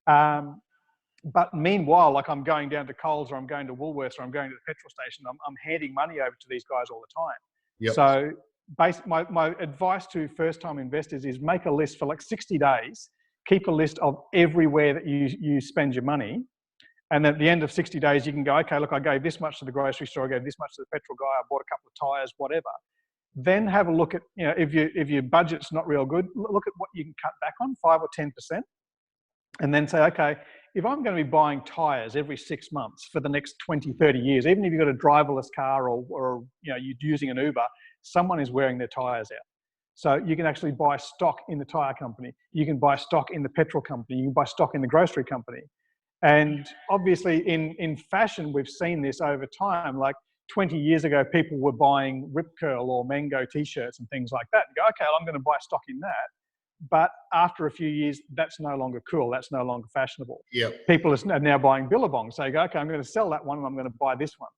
But meanwhile, like, I'm going down to Coles, or I'm going to Woolworths, or I'm going to the petrol station. I'm handing money over to these guys all the time. Yep. So my advice to first-time investors is make a list for like 60 days. Keep a list of everywhere that you spend your money. And at the end of 60 days, you can go, okay, look, I gave this much to the grocery store, I gave this much to the petrol guy, I bought a couple of tires, whatever. Then have a look at, if your budget's not real good, look at what you can cut back on, 5 or 10%. And then say, okay, if I'm going to be buying tyres every 6 months for the next 20, 30 years, even if you've got a driverless car or you're using an Uber, someone is wearing their tyres out. So you can actually buy stock in the tyre company. You can buy stock in the petrol company. You can buy stock in the grocery company. And obviously in fashion, we've seen this over time. Like 20 years ago, people were buying Rip Curl or Mango t-shirts and things like that and go, okay, I'm going to buy stock in that. But after a few years, that's no longer cool. That's no longer fashionable. Yep. People are now buying billabongs. So you go, okay, I'm going to sell that one and I'm going to buy this one.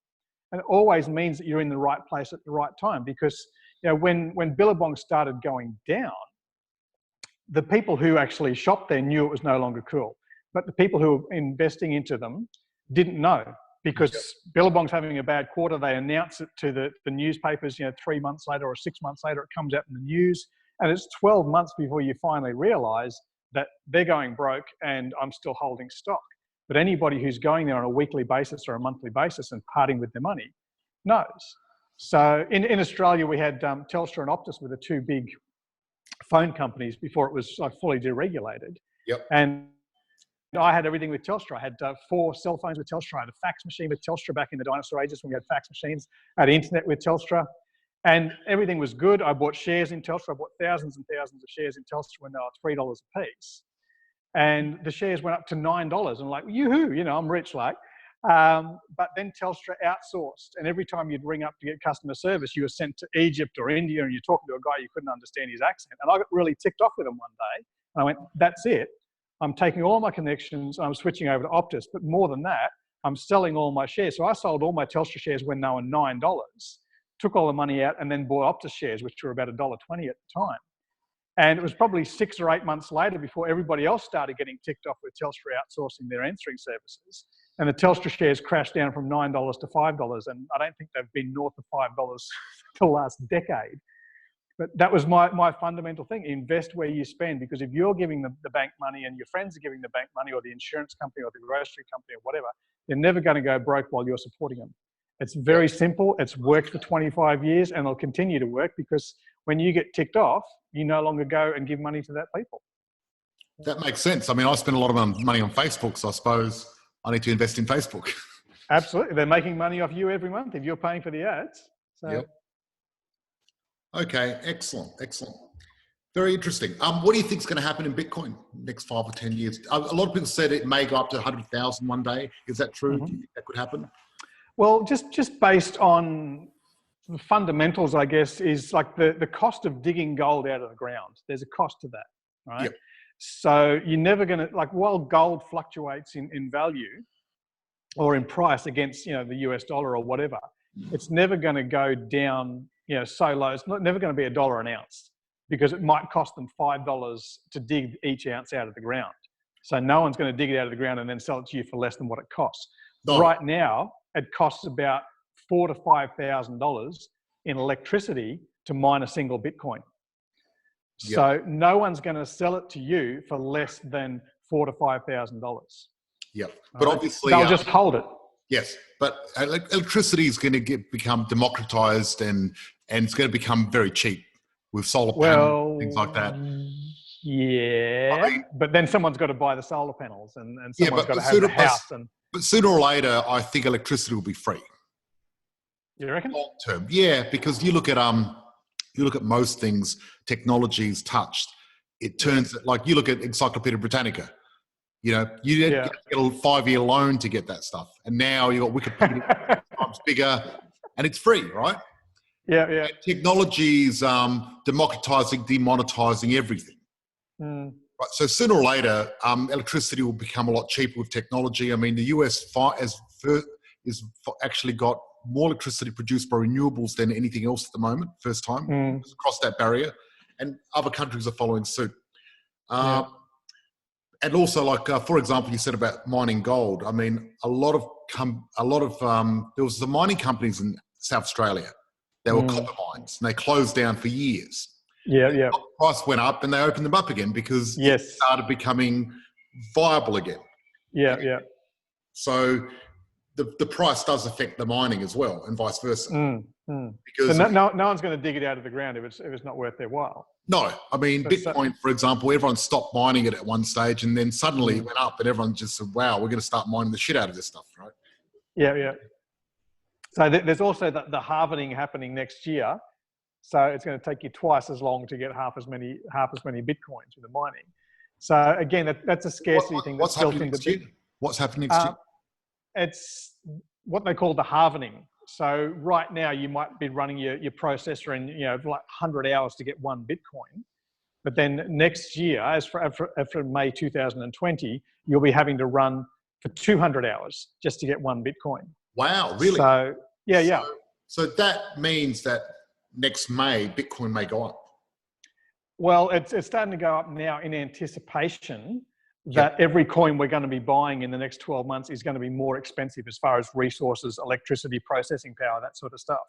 And it always means that you're in the right place at the right time, because when billabongs started going down, the people who actually shopped there knew it was no longer cool. But the people who were investing into them didn't know, because billabong's having a bad quarter. They announce it to the newspapers, 3 months later or 6 months later, it comes out in the news. And it's 12 months before you finally realize that they're going broke and I'm still holding stock. But anybody who's going there on a weekly basis or a monthly basis and parting with their money knows. So in Australia, we had Telstra and Optus were the two big phone companies before it was fully deregulated. Yep. And I had everything with Telstra. I had 4 cell phones with Telstra. I had a fax machine with Telstra back in the dinosaur ages when we had fax machines. I had internet with Telstra. And everything was good. I bought shares in Telstra. I bought thousands and thousands of shares in Telstra when they were $3 a piece. And the shares went up to $9. And like, yoo-hoo, I'm rich like. But then Telstra outsourced. And every time you'd ring up to get customer service, you were sent to Egypt or India and you're talking to a guy you couldn't understand his accent. And I got really ticked off with him one day. And I went, that's it. I'm taking all my connections and I'm switching over to Optus. But more than that, I'm selling all my shares. So I sold all my Telstra shares when they were $9. Took all the money out and then bought Optus shares, which were about $1.20 at the time. And it was probably 6 or 8 months later before everybody else started getting ticked off with Telstra outsourcing their answering services. And the Telstra shares crashed down from $9 to $5. And I don't think they've been north of $5 for the last decade. But that was my fundamental thing. Invest where you spend, because if you're giving the bank money and your friends are giving the bank money or the insurance company or the grocery company or whatever, they're never going to go broke while you're supporting them. It's very simple. It's worked for 25 years and it'll continue to work, because when you get ticked off, you no longer go and give money to that people. That makes sense. I mean, I spend a lot of money on Facebook, so I suppose I need to invest in Facebook. Absolutely. They're making money off you every month if you're paying for the ads. So. Yep. Okay, excellent. Very interesting. What do you think is going to happen in Bitcoin next 5 or 10 years? A lot of people said it may go up to 100,000 one day. Is that true? Mm-hmm. Do you think that could happen? Well, just based on the fundamentals, I guess, is like the cost of digging gold out of the ground. There's a cost to that, right? Yep. So you're never going to, like, while gold fluctuates in value or in price against, the US dollar or whatever, it's never going to go down, so low. It's never going to be $1 an ounce, because it might cost them $5 to dig each ounce out of the ground. So no one's going to dig it out of the ground and then sell it to you for less than what it costs. No. Right now, it costs about $4,000 to $5,000 in electricity to mine a single Bitcoin. Yep. So no one's going to sell it to you for less than $4,000 to $5,000. Yeah, but obviously they'll just hold it. Yes, but electricity is going to become democratized and it's going to become very cheap with solar panels, things like that. Yeah, but then someone's got to buy the solar panels and someone's got to have the house. But sooner or later, I think electricity will be free. You reckon? Long term, yeah, because you look at most things, technology's touched. It turns like you look at Encyclopedia Britannica. You get a 5-year loan to get that stuff, and now you got Wikipedia times bigger, and it's free, right? Yeah. And technology's democratizing, demonetizing everything. Mm. Right, so sooner or later, electricity will become a lot cheaper with technology. I mean, the US has actually got more electricity produced by renewables than anything else at the moment. First time it's across that barrier, and other countries are following suit. And also, like for example, you said about mining gold. I mean, there was the mining companies in South Australia. They were copper mines, and they closed down for years. Yeah. The price went up, and they opened them up again because it started becoming viable again. Yeah. So the price does affect the mining as well, and vice versa. Because so no one's going to dig it out of the ground if it's not worth their while. No, I mean, Bitcoin, for example, everyone stopped mining it at one stage, and then suddenly it went up, and everyone just said, "Wow, we're going to start mining the shit out of this stuff," right? Yeah. So there's also the halvening happening next year. So it's going to take you twice as long to get half as many Bitcoins with the mining. So again, that's a scarcity thing. What's happening next year? What's happening next year? It's what they call the halvening. So right now you might be running your processor in like 100 hours to get one Bitcoin, but then next year, as for May 2020, you'll be having to run for 200 hours just to get one Bitcoin. Wow, really? So yeah. So that means that next May Bitcoin may go up. Well, it's starting to go up now in anticipation that every coin we're going to be buying in the next 12 months is going to be more expensive as far as resources, electricity, processing power, that sort of stuff.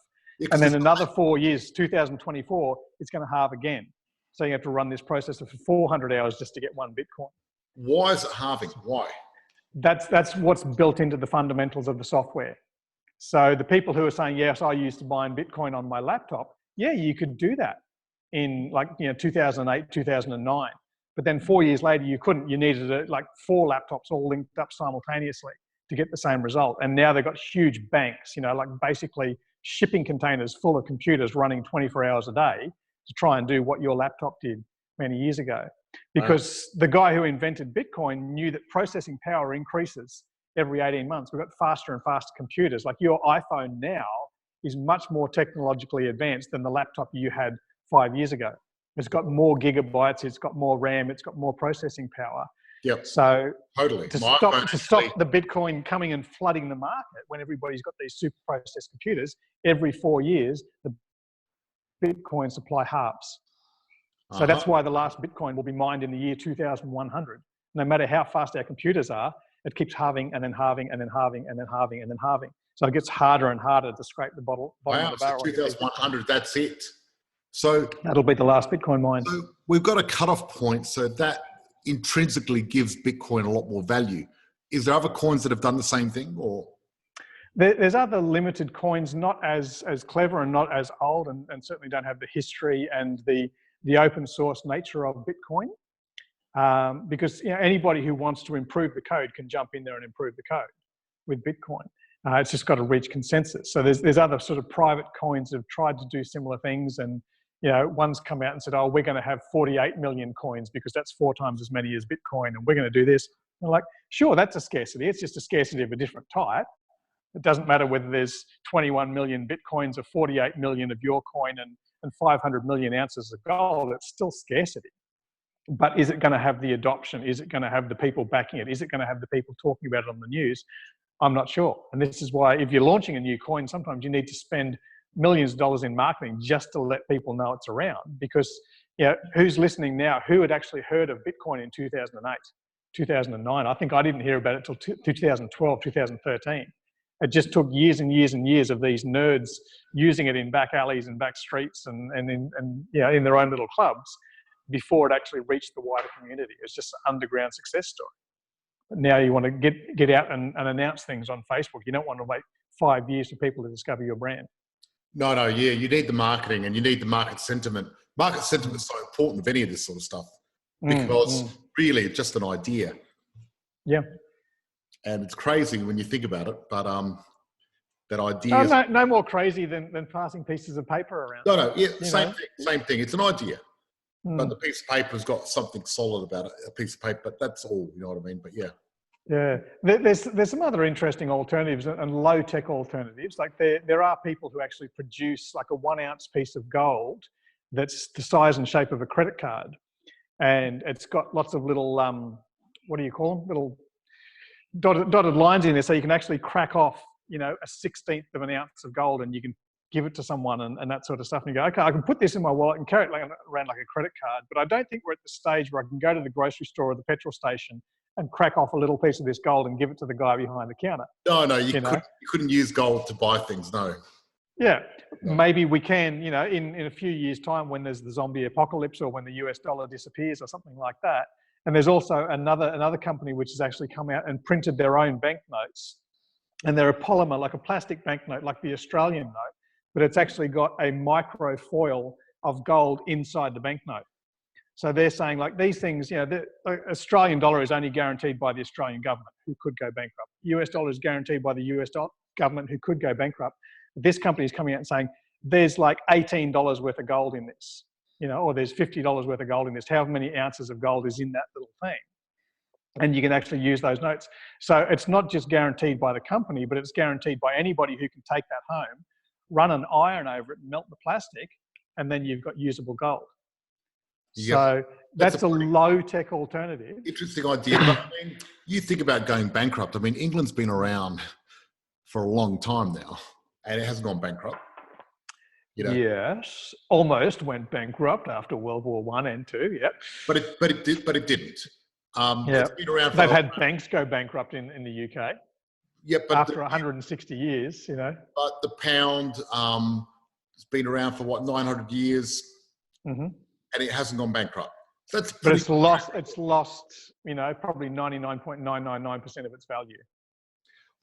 And then another 4 years, 2024, it's going to halve again. So you have to run this processor for 400 hours just to get one Bitcoin. Why is it halving? Why? That's what's built into the fundamentals of the software. So the people who are saying, yes, I used to buy Bitcoin on my laptop, yeah, you could do that in 2008, 2009. But then 4 years later, you couldn't. You needed 4 laptops all linked up simultaneously to get the same result. And now they've got huge banks, basically shipping containers full of computers running 24 hours a day to try and do what your laptop did many years ago. Because the guy who invented Bitcoin knew that processing power increases every 18 months. We've got faster and faster computers. Like your iPhone now is much more technologically advanced than the laptop you had 5 years ago. It's got more gigabytes, it's got more RAM, it's got more processing power. Yep. So totally. to stop the Bitcoin coming and flooding the market when everybody's got these super processed computers, every 4 years, the Bitcoin supply halves. So that's why the last Bitcoin will be mined in the year 2100. No matter how fast our computers are, it keeps halving and then halving and then halving and then halving and then halving. So it gets harder and harder to scrape the bottom of the barrel. So 2100, that's it. So that'll be the last Bitcoin mine. So we've got a cutoff point, so that intrinsically gives Bitcoin a lot more value. Is there other coins that have done the same thing, or? There's other limited coins, not as clever and not as old, and certainly don't have the history and the open source nature of Bitcoin. Because anybody who wants to improve the code can jump in there and improve the code with Bitcoin. It's just got to reach consensus. So there's other sort of private coins that have tried to do similar things, and one's come out and said, oh, we're going to have 48 million coins because that's 4 times as many as Bitcoin, and we're going to do this. And like, sure, that's a scarcity. It's just a scarcity of a different type. It doesn't matter whether there's 21 million Bitcoins or 48 million of your coin and 500 million ounces of gold. It's still scarcity. But is it going to have the adoption? Is it going to have the people backing it? Is it going to have the people talking about it on the news? I'm not sure. And this is why if you're launching a new coin, sometimes you need to spend millions of dollars in marketing just to let people know it's around. Because who's listening now? Who had actually heard of Bitcoin in 2008, 2009? I think I didn't hear about it till 2012, 2013. It just took years and years and years of these nerds using it in back alleys and back streets and in their own little clubs before it actually reached the wider community. It's just an underground success story. But now you want to get out and announce things on Facebook. You don't want to wait 5 years for people to discover your brand. No, yeah, you need the marketing and you need the market sentiment. Market sentiment is so important with any of this sort of stuff because really it's just an idea. Yeah. And it's crazy when you think about it, but that idea... No more crazy than passing pieces of paper around. No, yeah, same thing. It's an idea. But the piece of paper's got something solid about it, a piece of paper, but that's all, you know what I mean? But yeah. Yeah, there's some other interesting alternatives and low-tech alternatives. Like there are people who actually produce like a 1 ounce piece of gold that's the size and shape of a credit card. And it's got lots of little, what do you call them? Little dotted lines in there, so you can actually crack off, a 1/16 of an ounce of gold, and you can give it to someone and that sort of stuff. And you go, okay, I can put this in my wallet and carry it around like a credit card, but I don't think we're at the stage where I can go to the grocery store or the petrol station and crack off a little piece of this gold and give it to the guy behind the counter. No, you couldn't use gold to buy things, no. Yeah, maybe we can, in a few years' time when there's the zombie apocalypse or when the US dollar disappears or something like that. And there's also another company which has actually come out and printed their own banknotes and they're a polymer, like a plastic banknote, like the Australian note, but it's actually got a micro foil of gold inside the banknote. So they're saying, like, these things, you know, the Australian dollar is only guaranteed by the Australian government, who could go bankrupt. US dollar is guaranteed by the US government, who could go bankrupt. This company is coming out and saying, there's like $18 worth of gold in this, you know, or there's $50 worth of gold in this. However many ounces of gold is in that little thing. And you can actually use those notes. So it's not just guaranteed by the company, but it's guaranteed by anybody who can take that home, run an iron over it and melt the plastic, and then you've got usable gold. Yep. So that's a low-tech alternative. Interesting idea. But I mean, you think about going bankrupt. I mean, England's been around for a long time now, and it hasn't gone bankrupt. You know? Yes, almost went bankrupt after World War I and II. Yep. But it didn't. It's been around for They've had banks go bankrupt in the UK. Yeah, but after 160 years, you know. But the pound has been around for what, 900 years, and it hasn't gone bankrupt. But it's lost. It's lost. You know, probably 99.999% of its value.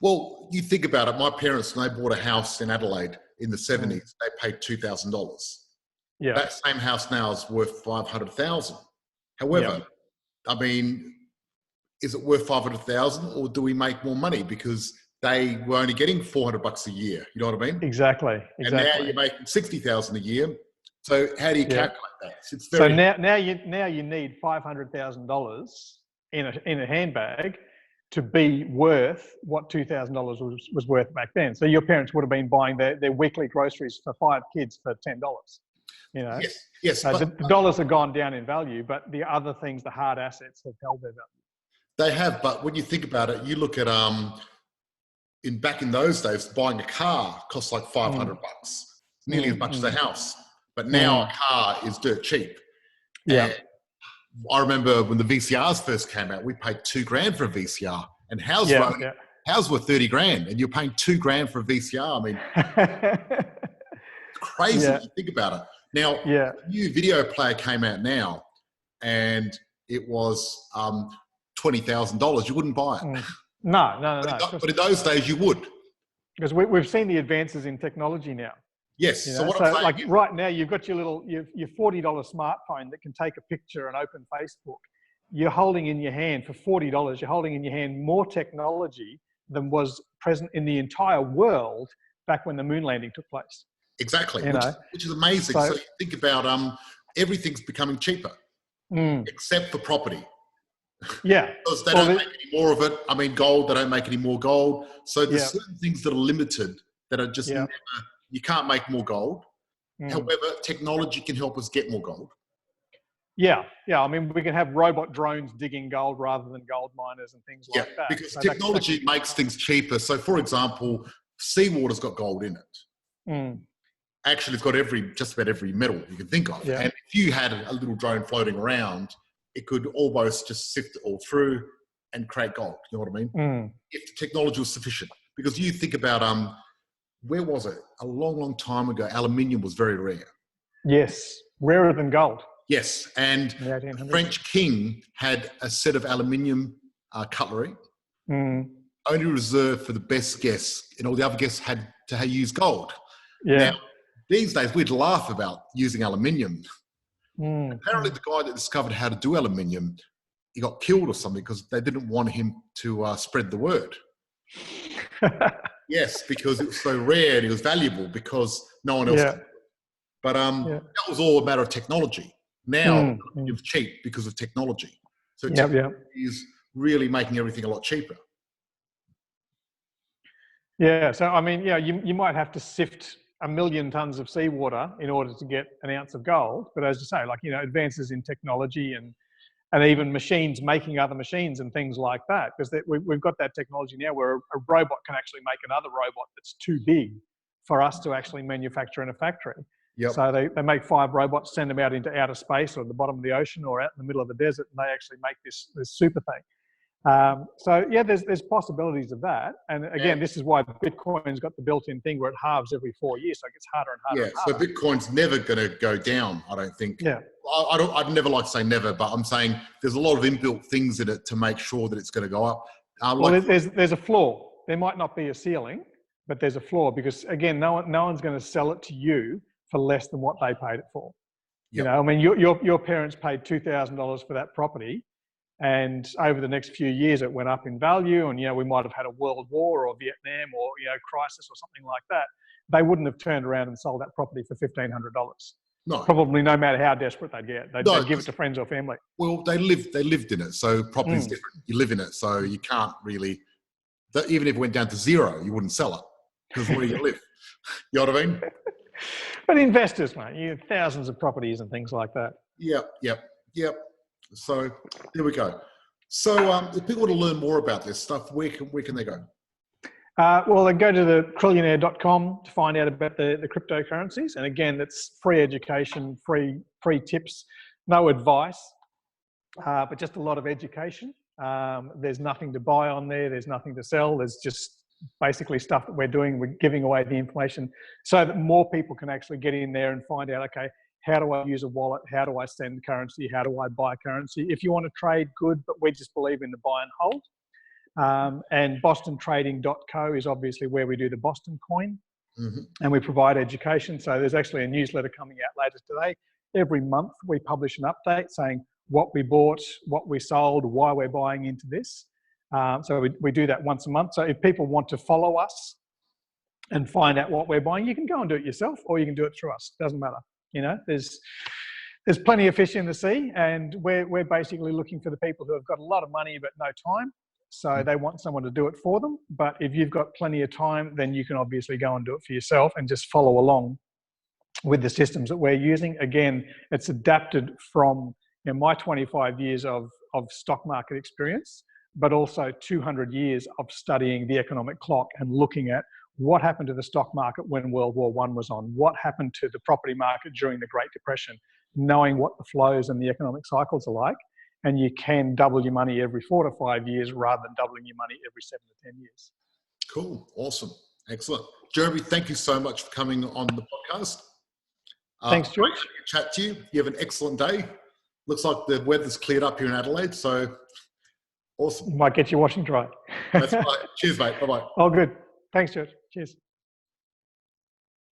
Well, you think about it. My parents, when they bought a house in Adelaide in the 70s, they paid $2,000. Yeah. That same house now is worth $500,000. However, I mean, is it worth $500,000, or do we make more money because they were only getting $400 a year? You know what I mean? Exactly. And now you're making $60,000 a year. So how do you calculate that? It's very so now you need $500,000 in a handbag to be worth what $2,000 was worth back then. So your parents would have been buying their weekly groceries for 5 kids for $10. You know. Yes. The dollars have gone down in value, but the other things, the hard assets, have held their value. They have, but when you think about it, you look at back in those days, buying a car cost like $500, nearly as much as a house. But now a car is dirt cheap. Yeah. And I remember when the VCRs first came out, we paid $2,000 for a VCR, and houses were $30,000, and you're paying $2,000 for a VCR. I mean, it's crazy when you think about it. Now, a new video player came out now, and it was $20,000. You wouldn't buy it. No. But in those days, you would. Because we've seen the advances in technology now. Yes. You know? So like right now, you've got your $40 smartphone that can take a picture and open Facebook. You're holding in your hand for $40. You're holding in your hand more technology than was present in the entire world back when the moon landing took place. Exactly, which is amazing. So you think about everything's becoming cheaper, except for property. Yeah. Because they don't make any more of it. I mean, gold, they don't make any more gold. So there's certain things that are limited that are just never, you can't make more gold. However, technology can help us get more gold. Yeah. I mean, we can have robot drones digging gold rather than gold miners and things like that. Because technology makes things cheaper. So, for example, seawater's got gold in it. Actually, it's got just about every metal you can think of. And if you had a little drone floating around, it could almost just sift it all through and create gold. You know what I mean? If the technology was sufficient. Because you think about, where was it? A long, long time ago, aluminium was very rare. Yes, rarer than gold. Yes, and the French king had a set of aluminium cutlery, only reserved for the best guests, and all the other guests had to use gold. Now, these days, we'd laugh about using aluminium. Apparently, the guy that discovered how to do aluminium, he got killed or something because they didn't want him to spread the word. Yes, because it was so rare and it was valuable because no one else could do it. But that was all a matter of technology. Now, it's cheap because of technology. So technology is really making everything a lot cheaper. Yeah, so I mean, you might have to sift 1 million tons of seawater in order to get an ounce of gold. But as you say, advances in technology and even machines making other machines and things like that, because we've got that technology now where a robot can actually make another robot that's too big for us to actually manufacture in a factory. So they make 5 robots, send them out into outer space or the bottom of the ocean or out in the middle of the desert, and they actually make this super thing. There's possibilities of that. And again, this is why Bitcoin's got the built-in thing where it halves every 4 years, so it gets harder and harder. And harder. So Bitcoin's never going to go down, I don't think. I'd never like to say never, but I'm saying there's a lot of inbuilt things in it to make sure that it's going to go up. There's a flaw. There might not be a ceiling, but there's a floor, because again, no one's going to sell it to you for less than what they paid it for. You know, I mean, your parents paid $2,000 for that property, and over the next few years it went up in value, and, you know, we might have had a world war or Vietnam or, you know, crisis or something like that. They wouldn't have turned around and sold that property for $1,500. No. Probably, no matter how desperate they'd get. They'd give it to friends or family. Well, they lived in it, so property's different. You live in it, so you can't really, even if it went down to zero, you wouldn't sell it, because where do you live? You know what I mean? But investors, mate, you have thousands of properties and things like that. Yep. So there we go. So if people want to learn more about this stuff, where can they go? Well, they go to the trillionaire.com to find out about the cryptocurrencies. And again, it's free education, free tips, no advice, but just a lot of education. There's nothing to buy on there. There's nothing to sell. There's just basically stuff that we're doing. We're giving away the information so that more people can actually get in there and find out, okay, how do I use a wallet? How do I send currency? How do I buy currency? If you want to trade, good, but we just believe in the buy and hold. And bostontrading.co is obviously where we do the Boston coin, and we provide education. So there's actually a newsletter coming out later today. Every month we publish an update saying what we bought, what we sold, why we're buying into this. So we do that once a month. So if people want to follow us and find out what we're buying, you can go and do it yourself, or you can do it through us. Doesn't matter. You know, there's plenty of fish in the sea, and we're basically looking for the people who have got a lot of money but no time. So they want someone to do it for them. But if you've got plenty of time, then you can obviously go and do it for yourself and just follow along with the systems that we're using. Again, it's adapted from, you know, my 25 years of stock market experience, but also 200 years of studying the economic clock and looking at what happened to the stock market when World War I was on, what happened to the property market during the Great Depression, knowing what the flows and the economic cycles are like. And you can double your money every 4 to 5 years rather than doubling your money every 7 to 10 years. Cool. Awesome. Excellent. Jeremy, thank you so much for coming on the podcast. Thanks, George. Chat to you. You have an excellent day. Looks like the weather's cleared up here in Adelaide, so awesome. Might get you washing dry. That's right. Cheers, mate. Bye-bye. All good. Thanks, George. Cheers.